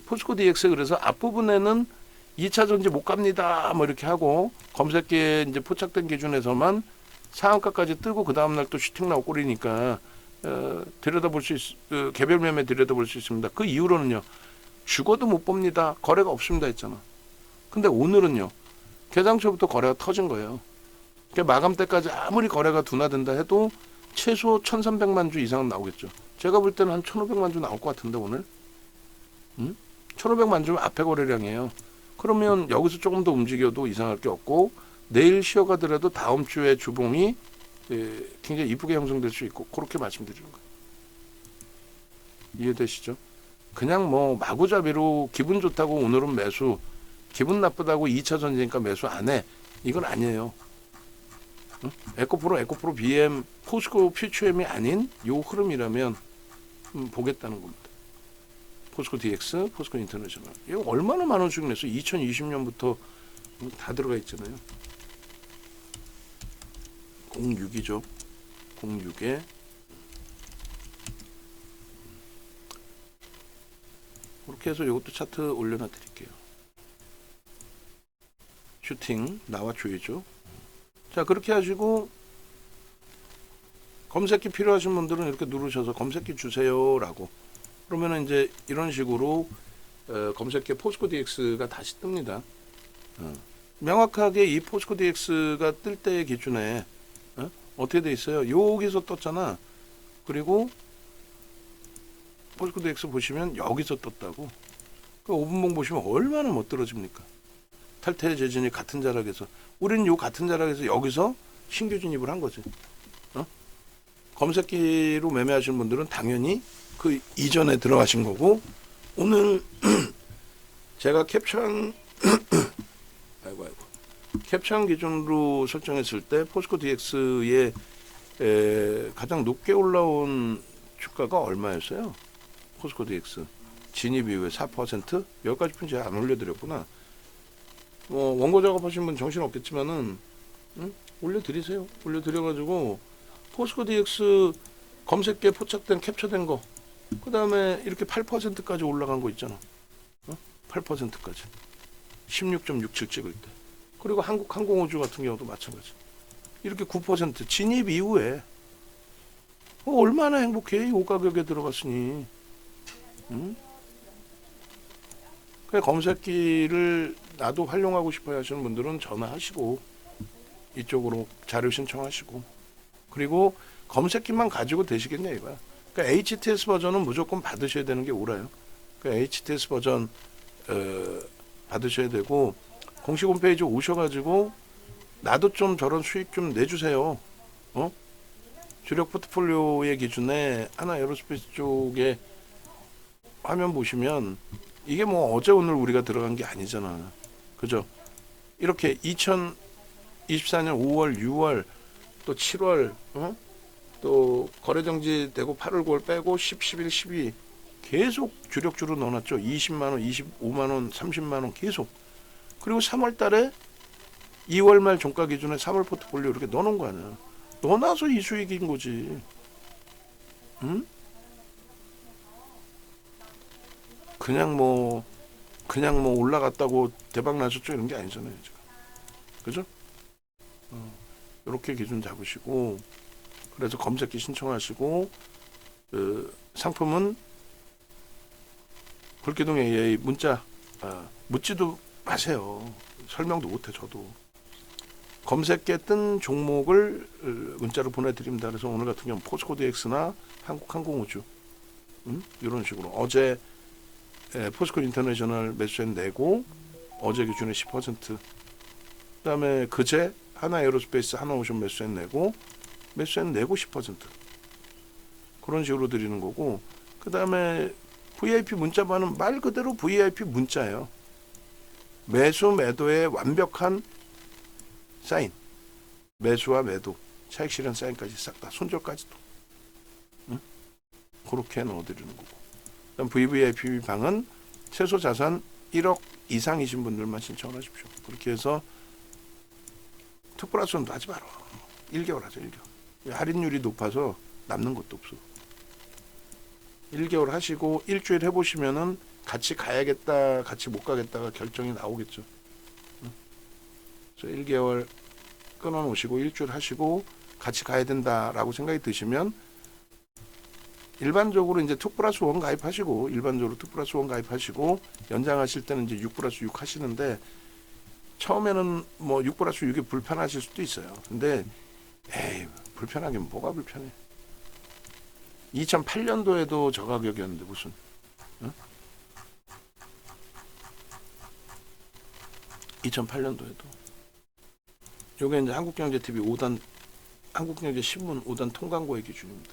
A: 포스코 DX 그래서 앞부분에는 2차 전지 못 갑니다. 뭐 이렇게 하고 검색기에 이제 포착된 기준에서만 상한가까지 뜨고 그 다음 날 또 슈팅 나고 꼴이니까 들여다볼 수 개별 매매 들여다볼 수 있습니다. 그 이후로는요. 죽어도 못 봅니다. 거래가 없습니다 했잖아. 근데 오늘은요. 개장초부터 거래가 터진 거예요. 그러니까 마감 때까지 아무리 거래가 둔화된다 해도 최소 1,300만 주 이상은 나오겠죠. 제가 볼 때는 한 1,500만 주 나올 것 같은데 오늘. 1,500만 주 앞에 거래량이에요. 그러면 여기서 조금 더 움직여도 이상할 게 없고 내일 쉬어가더라도 다음 주에 주봉이 굉장히 이쁘게 형성될 수 있고 그렇게 말씀드리는 거예요. 이해되시죠? 그냥 뭐 마구잡이로 기분 좋다고 오늘은 매수, 기분 나쁘다고 2차 전지니까 매수 안 해. 이건 아니에요. 응? 에코프로 BM, 포스코 퓨처엠이 아닌 요 흐름이라면 보겠다는 겁니다. 포스코 DX, 포스코 인터내셔널. 이거 얼마나 많은 수익 냈어? 2020년부터 다 들어가 있잖아요. 06이죠. 06에 그렇게 해서 이것도 차트 올려놔 드릴게요. 슈팅 나와 줘야죠. 자, 그렇게 하시고 검색기 필요하신 분들은 이렇게 누르셔서 검색기 주세요라고. 그러면은 이제 이런 식으로 검색기 포스코 DX가 다시 뜹니다. 명확하게 이 포스코 DX가 뜰 때의 기준에 어떻게 돼 있어요? 여기서 떴잖아. 그리고 포스코 DX 보시면 여기서 떴다고. 그 5분봉 보시면 얼마나 못 떨어집니까? 탈퇴 재진이 같은 자락에서 우리는 요 같은 자락에서 여기서 신규 진입을 한 거지. 검색기로 매매하시는 분들은 당연히 그 이전에 들어가신 거고 오늘 제가 캡처한 캡처한 기준으로 설정했을 때 포스코 DX의 가장 높게 올라온 주가가 얼마였어요? 포스코 DX 진입 이후에 4%? 여기까지 분 제가 안 올려드렸구나. 원고 작업하신 분 정신 없겠지만은 올려드리세요. 올려드려가지고 포스코 DX 검색기에 포착된 캡처된 거, 그 다음에 이렇게 8%까지 올라간 거 있잖아. 8%까지 16.67 찍을 때. 그리고 한국항공우주 같은 경우도 마찬가지. 이렇게 9% 진입 이후에 얼마나 행복해. 이 가격에 들어갔으니. 그래, 검색기를 나도 활용하고 싶어 하시는 분들은 전화하시고 이쪽으로 자료 신청하시고 그리고 검색기만 가지고 되시겠냐 이거야. 그러니까 HTS 버전은 무조건 받으셔야 되는 게 옳아요. 그러니까 HTS 버전 받으셔야 되고 공식 홈페이지 오셔가지고 나도 좀 저런 수익 좀 내주세요. 주력 포트폴리오의 기준에 하나 에어로스페이스 쪽에 화면 보시면 이게 뭐 어제 오늘 우리가 들어간 게 아니잖아. 그죠? 이렇게 2024년 5월, 6월 또 7월 또 거래정지되고 8월, 9월 빼고 10, 11, 12 계속 주력주로 넣어놨죠. 20만원, 25만원, 30만원 계속. 그리고 3월 달에 2월 말 종가 기준에 3월 포트폴리오 이렇게 넣어놓은 거 아니야. 넣어놔서 이 수익인 거지. 응? 그냥 뭐 올라갔다고 대박 나셨죠 이런 게 아니잖아요 지금. 그죠? 이렇게 기준 잡으시고 그래서 검색기 신청하시고 상품은 불기둥 AA 문자 묻지도 마세요. 설명도 못해 저도. 검색기에 뜬 종목을 문자로 보내드립니다. 그래서 오늘 같은 경우는 포스코 DX나 한국항공우주 이런 식으로 어제 포스코 인터내셔널 매수엔 내고 어제 기준에 10%. 그다음에 그제 하나 에어로스페이스 하나오션 매수엔 내고 10% 그런 식으로 드리는 거고 그다음에 VIP 문자반은 말 그대로 VIP 문자예요. 매수 매도의 완벽한 사인, 매수와 매도 차익 실현 사인까지 싹 다 손절까지도 그렇게 넣어드리는 거고. 그다음 VVIP 방은 최소 자산 1억 이상이신 분들만 신청을 하십시오. 그렇게 해서 특플러스는 하지 마라. 1개월 하죠. 1개월. 할인율이 높아서 남는 것도 없어. 1개월 하시고 일주일 해보시면은 같이 가야겠다, 같이 못 가겠다가 결정이 나오겠죠. 그래서 1개월 끊어놓으시고 일주일 하시고 같이 가야 된다라고 생각이 드시면 일반적으로 이제 2+1 가입하시고 일반적으로 2+1 가입하시고 연장하실 때는 이제 6+6 하시는데 처음에는 뭐 6+6이 불편하실 수도 있어요. 근데 에이 불편하긴 뭐가 불편해. 2008년도에도 저 가격이었는데 무슨 응? 2008년도에도 요게 이제 한국경제TV 5단 한국경제신문 5단 통광고의 기준입니다.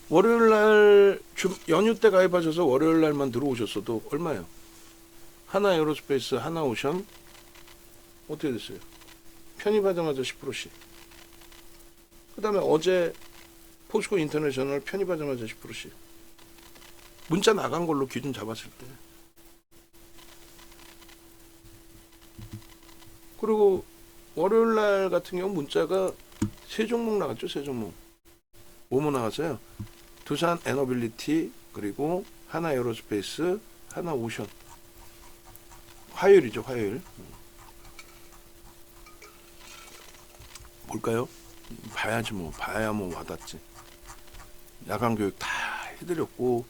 A: 월요일날 연휴 때 가입하셔서 월요일날만 들어오셨어도 얼마예요? 하나 에어로스페이스, 하나 오션 어떻게 됐어요? 편입하자마자 10%씩. 그 다음에 어제 포스코 인터내셔널 편입하자마자 10%씩. 문자 나간 걸로 기준 잡았을 때. 그리고 월요일날 같은 경우 문자가 세 종목 나갔죠. 세 종목. 뭐뭐 나갔어요? 두산 에너빌리티 그리고 하나 에어로스페이스 하나 오션. 화요일이죠. 화요일. 뭘까요? 봐야지 뭐. 봐야 뭐 와닿지. 야간 교육 다 해드렸고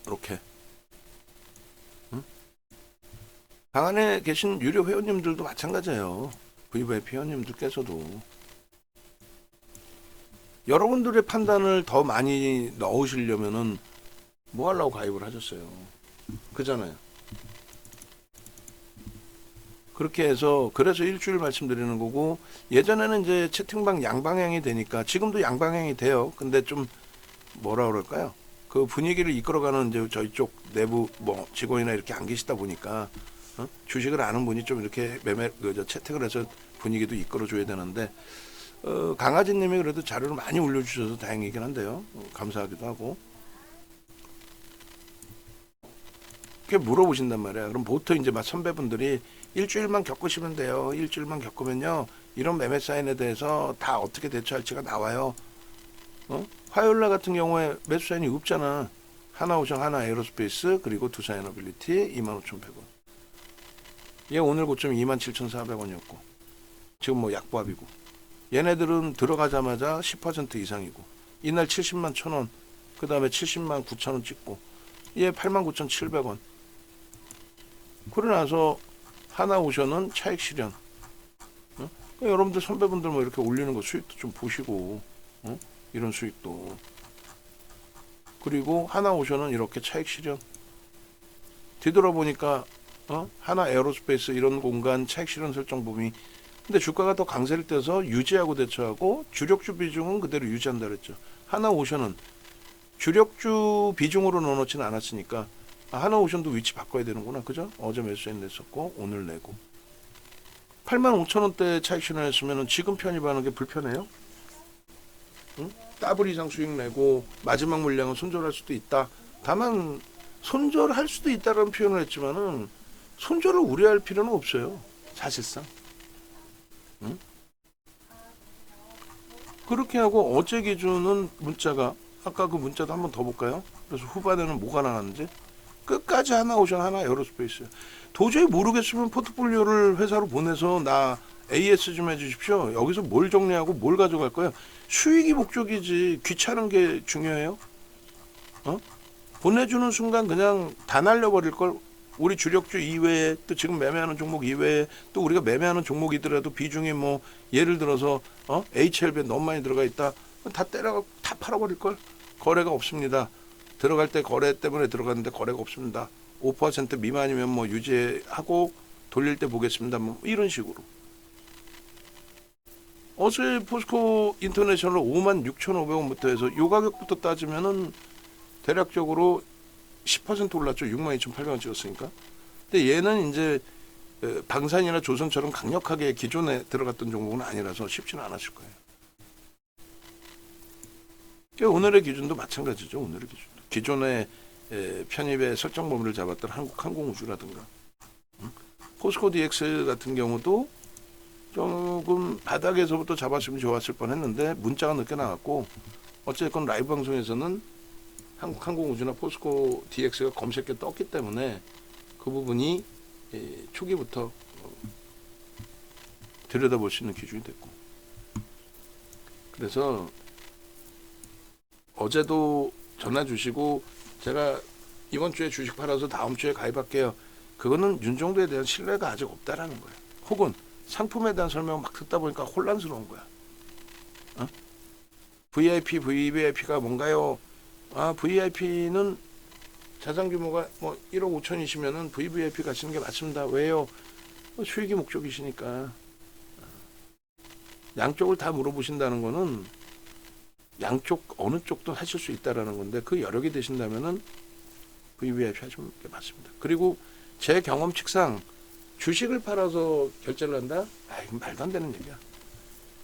A: 이렇게 방 안에 계신 유료 회원님들도 마찬가지예요. VVIP 회원님들께서도 여러분들의 판단을 더 많이 넣으시려면은 뭐 하려고 가입을 하셨어요. 그잖아요. 그렇게 해서 그래서 일주일 말씀드리는 거고 예전에는 이제 채팅방 양방향이 되니까 지금도 양방향이 돼요. 근데 좀 뭐라 그럴까요? 그 분위기를 이끌어가는 이제 저희 쪽 내부 뭐 직원이나 이렇게 안 계시다 보니까 주식을 아는 분이 좀 이렇게 채택을 해서 분위기도 이끌어줘야 되는데 강아지님이 그래도 자료를 많이 올려주셔서 다행이긴 한데요. 감사하기도 하고. 그렇게 물어보신단 말이야. 그럼 보통 이제 막 선배분들이 일주일만 겪으시면 돼요. 일주일만 겪으면요. 이런 매매 사인에 대해서 다 어떻게 대처할지가 나와요. 화요일날 같은 경우에 매수 사인이 없잖아. 하나오션, 하나 에어로스페이스, 그리고 두산 에너빌리티 25,100원. 얘 오늘 고점이 27,400원이었고 지금 뭐 약보합이고 얘네들은 들어가자마자 10% 이상이고 이날 70만 1,000원 그 다음에 70만 9,000원 찍고 얘 89,700원. 그러고 나서 하나오션은 차익 실현. 그러니까 여러분들 선배분들 뭐 이렇게 올리는 거 수익도 좀 보시고 이런 수익도. 그리고 하나오션은 이렇게 차익 실현. 뒤돌아보니까 하나 에어로스페이스 이런 공간 차익 실현 설정 범위. 근데 주가가 더 강세를 떼서 유지하고 대처하고 주력주 비중은 그대로 유지한다 그랬죠. 하나오션은 주력주 비중으로 넣어놓지는 않았으니까 하나오션도 위치 바꿔야 되는구나. 그죠? 어제 매수인 냈었고 오늘 내고 85,000원대 차익 실현했으면 지금 편입하는 게 불편해요? 응? 더블 이상 수익 내고 마지막 물량은 손절할 수도 있다. 다만 손절할 수도 있다라는 표현을 했지만은 손절을 우려할 필요는 없어요. 사실상. 응? 그렇게 하고 어제 기준은 문자가 아까 그 문자도 한번 더 볼까요? 그래서 후반에는 뭐가 나왔는지 끝까지 하나오션 하나 에어로스페이스. 도저히 모르겠으면 포트폴리오를 회사로 보내서 나 AS 좀 해주십시오. 여기서 뭘 정리하고 뭘 가져갈 거예요. 수익이 목적이지 귀찮은 게 중요해요. 보내주는 순간 그냥 다 날려버릴 걸. 우리 주력주 이외에 또 지금 매매하는 종목 이외에 또 우리가 매매하는 종목이더라도 비중이 뭐 예를 들어서 HLB에 너무 많이 들어가 있다. 다 때려가 다 팔아버릴 걸. 거래가 없습니다. 들어갈 때 거래 때문에 들어갔는데 거래가 없습니다. 5% 미만이면 뭐 유지하고 돌릴 때 보겠습니다. 뭐 이런 식으로. 어제 포스코 인터내셔널 56,500원부터 해서 요 가격부터 따지면은 대략적으로 10% 올랐죠. 62,800원 찍었으니까. 근데 얘는 이제 방산이나 조선처럼 강력하게 기존에 들어갔던 종목은 아니라서 쉽지는 않았을 거예요. 오늘의 기준도 마찬가지죠. 오늘의 기준도. 기존에 편입의 설정 범위를 잡았던 한국항공우주라든가 포스코 DX 같은 경우도 조금 바닥에서부터 잡았으면 좋았을 뻔했는데 문자가 늦게 나왔고 어쨌건 라이브 방송에서는 한국항공우주나 포스코 DX가 검색에 떴기 때문에 그 부분이 초기부터 들여다볼 수 있는 기준이 됐고, 그래서 어제도 전화 주시고 제가 이번 주에 주식 팔아서 다음 주에 가입할게요. 그거는 윤종도에 대한 신뢰가 아직 없다라는 거예요. 혹은 상품에 대한 설명을 막 듣다 보니까 혼란스러운 거야. VIP, VVIP가 뭔가요? VIP는 자산 규모가 뭐 1억 5천이시면은 VVIP 가시는 게 맞습니다. 왜요? 수익이 목적이시니까. 양쪽을 다 물어보신다는 거는 양쪽 어느 쪽도 하실 수 있다라는 건데, 그 여력이 되신다면은 VVIP 하시는 게 맞습니다. 그리고 제 경험칙상 주식을 팔아서 결제를 한다? 이건 말도 안 되는 얘기야.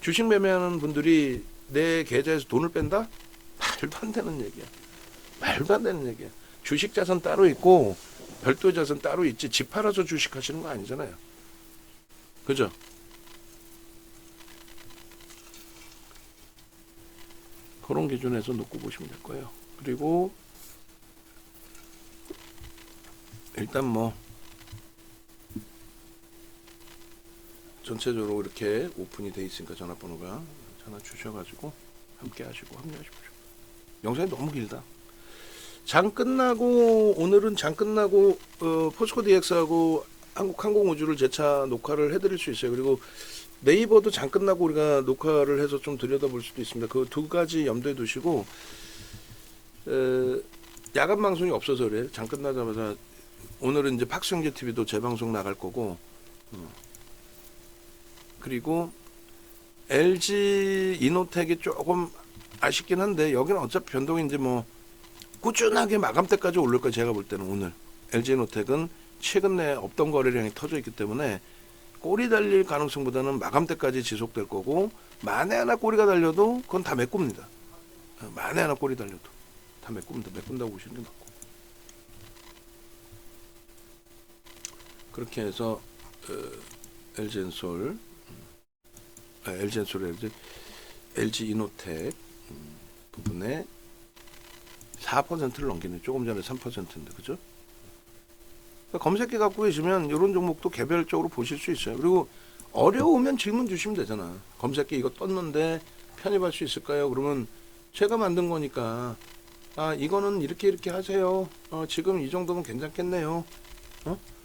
A: 주식 매매하는 분들이 내 계좌에서 돈을 뺀다? 말도 안 되는 얘기야. 말도 안 되는 얘기야. 주식 자산 따로 있고 별도 자산 따로 있지, 집 팔아서 주식 하시는 거 아니잖아요. 그죠? 그런 기준에서 놓고 보시면 될 거예요. 그리고 일단 뭐 전체적으로 이렇게 오픈이 돼 있으니까 전화번호가 전화 주셔가지고 함께 하시고 합류하십시오. 영상이 너무 길다. 장 끝나고, 오늘은 장 끝나고 포스코 DX하고 한국항공우주를 재차 녹화를 해드릴 수 있어요. 그리고 네이버도 장 끝나고 우리가 녹화를 해서 좀 들여다볼 수도 있습니다. 그 두 가지 염두에 두시고, 야간 방송이 없어서 그래. 장 끝나자마자 오늘은 이제 박수영재 TV도 재방송 나갈 거고, 그리고 LG 이노텍이 조금 아쉽긴 한데, 여기는 어차피 변동이 이제 뭐 꾸준하게 마감 때까지 오를 거예요. 제가 볼 때는 오늘 LG 이노텍은 최근 내에 없던 거래량이 터져 있기 때문에 꼬리 달릴 가능성보다는 마감 때까지 지속될 거고, 만에 하나 꼬리가 달려도 그건 다 메꿉니다. 만에 하나 꼬리 달려도 다 메꿉니다. 메꾼다고 보시는 게 맞고, 그렇게 해서 LG엔솔, LG 이노텍 부분에 4%를 넘기네. 조금 전에 3%인데, 그죠? 그러니까 검색기 갖고 계시면 이런 종목도 개별적으로 보실 수 있어요. 그리고 어려우면 질문 주시면 되잖아. 검색기 이거 떴는데 편입할 수 있을까요? 그러면 제가 만든 거니까, 이거는 이렇게 하세요. 지금 이 정도면 괜찮겠네요.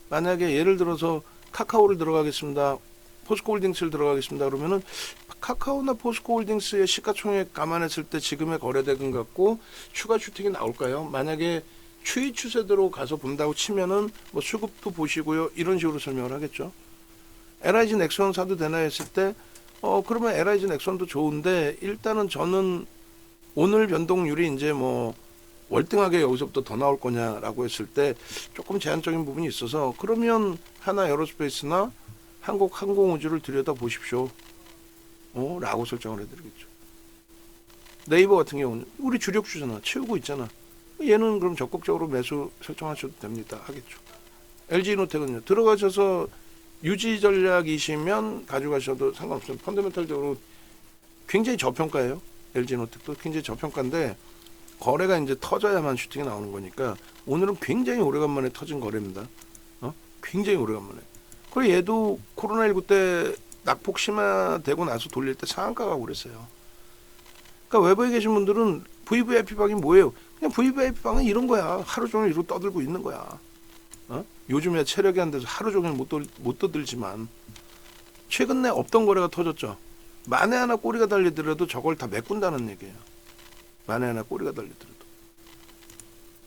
A: 만약에 예를 들어서 카카오를 들어가겠습니다, 포스코홀딩스를 들어가겠습니다 그러면은 카카오나 포스코홀딩스의 시가총액 감안했을 때 지금의 거래대금 갖고 추가 슈팅이 나올까요? 만약에 추이 추세대로 가서 본다고 치면은 뭐 수급도 보시고요, 이런 식으로 설명을 하겠죠. LIG 넥슨 사도 되나 했을 때 그러면 LIG 넥슨도 좋은데, 일단은 저는 오늘 변동률이 이제 뭐 월등하게 여기서부터 더 나올 거냐라고 했을 때 조금 제한적인 부분이 있어서, 그러면 하나 에어로스페이스나 한국항공우주를 들여다 보십시오 라고 설정을 해드리겠죠. 네이버 같은 경우는 우리 주력주잖아, 채우고 있잖아. 얘는 그럼 적극적으로 매수 설정하셔도 됩니다 하겠죠. LG이노텍은요, 들어가셔서 유지 전략이시면 가져가셔도 상관없어요. 펀더멘탈적으로 굉장히 저평가예요. LG이노텍도 굉장히 저평가인데, 거래가 이제 터져야만 슈팅이 나오는 거니까 오늘은 굉장히 오래간만에 터진 거래입니다. 굉장히 오래간만에. 그리고 얘도 코로나19 때 낙폭 심화되고 나서 돌릴 때 상한가가 그랬어요. 그러니까 외부에 계신 분들은 VVIP 방이 뭐예요? 그냥 VVIP 방은 이런 거야. 하루 종일 이러고 떠들고 있는 거야. 요즘에 체력이 안 돼서 하루 종일 못 떠들지만 최근 내 없던 거래가 터졌죠. 만에 하나 꼬리가 달리더라도 저걸 다 메꾼다는 얘기예요. 만에 하나 꼬리가 달리더라도.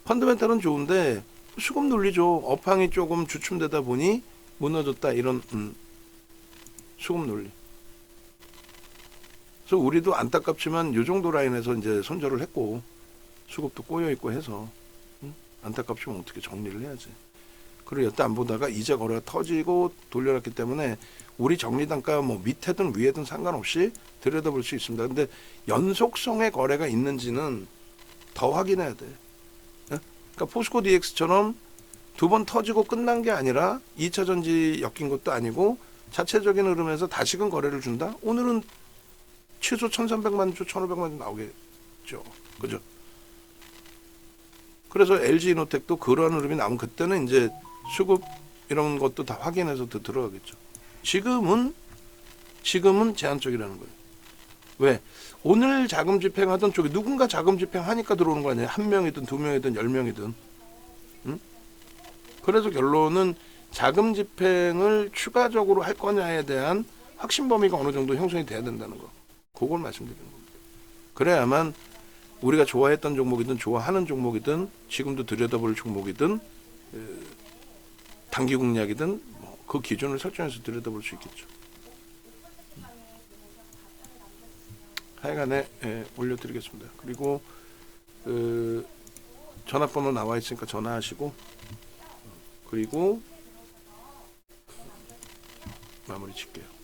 A: 펀더멘탈은 좋은데 수급 논리죠. 업황이 조금 주춤되다 보니 무너졌다, 이런 수급 논리. 그래서 우리도 안타깝지만 이 정도 라인에서 이제 손절을 했고, 수급도 꼬여 있고 해서 안타깝지만 어떻게 정리를 해야지. 그리고 여태 안 보다가 이제 거래가 터지고 돌려놨기 때문에 우리 정리 단가 뭐 밑에든 위에든 상관없이 들여다볼 수 있습니다. 근데 연속성의 거래가 있는지는 더 확인해야 돼. 그러니까 포스코 DX처럼 두 번 터지고 끝난 게 아니라 2차 전지 엮인 것도 아니고 자체적인 흐름에서 다시금 거래를 준다? 오늘은 최소 1,300만 주, 1,500만 주 나오겠죠. 그죠? 그래서 LG이노텍도 그러한 흐름이 나오면 그때는 이제 수급 이런 것도 다 확인해서 더 들어가겠죠. 지금은 제한적이라는 거예요. 왜? 오늘 자금 집행하던 쪽이 누군가 자금 집행하니까 들어오는 거 아니에요? 한 명이든 두 명이든 10명이든. 응? 그래서 결론은 자금 집행을 추가적으로 할 거냐에 대한 확신 범위가 어느 정도 형성이 돼야 된다는 거. 그걸 말씀드리는 겁니다. 그래야만 우리가 좋아했던 종목이든 좋아하는 종목이든 지금도 들여다볼 종목이든 단기 공략이든 그 기준을 설정해서 들여다볼 수 있겠죠. 하여간에 올려드리겠습니다. 그리고 전화번호 나와 있으니까 전화하시고 그리고 마무리 칠게요.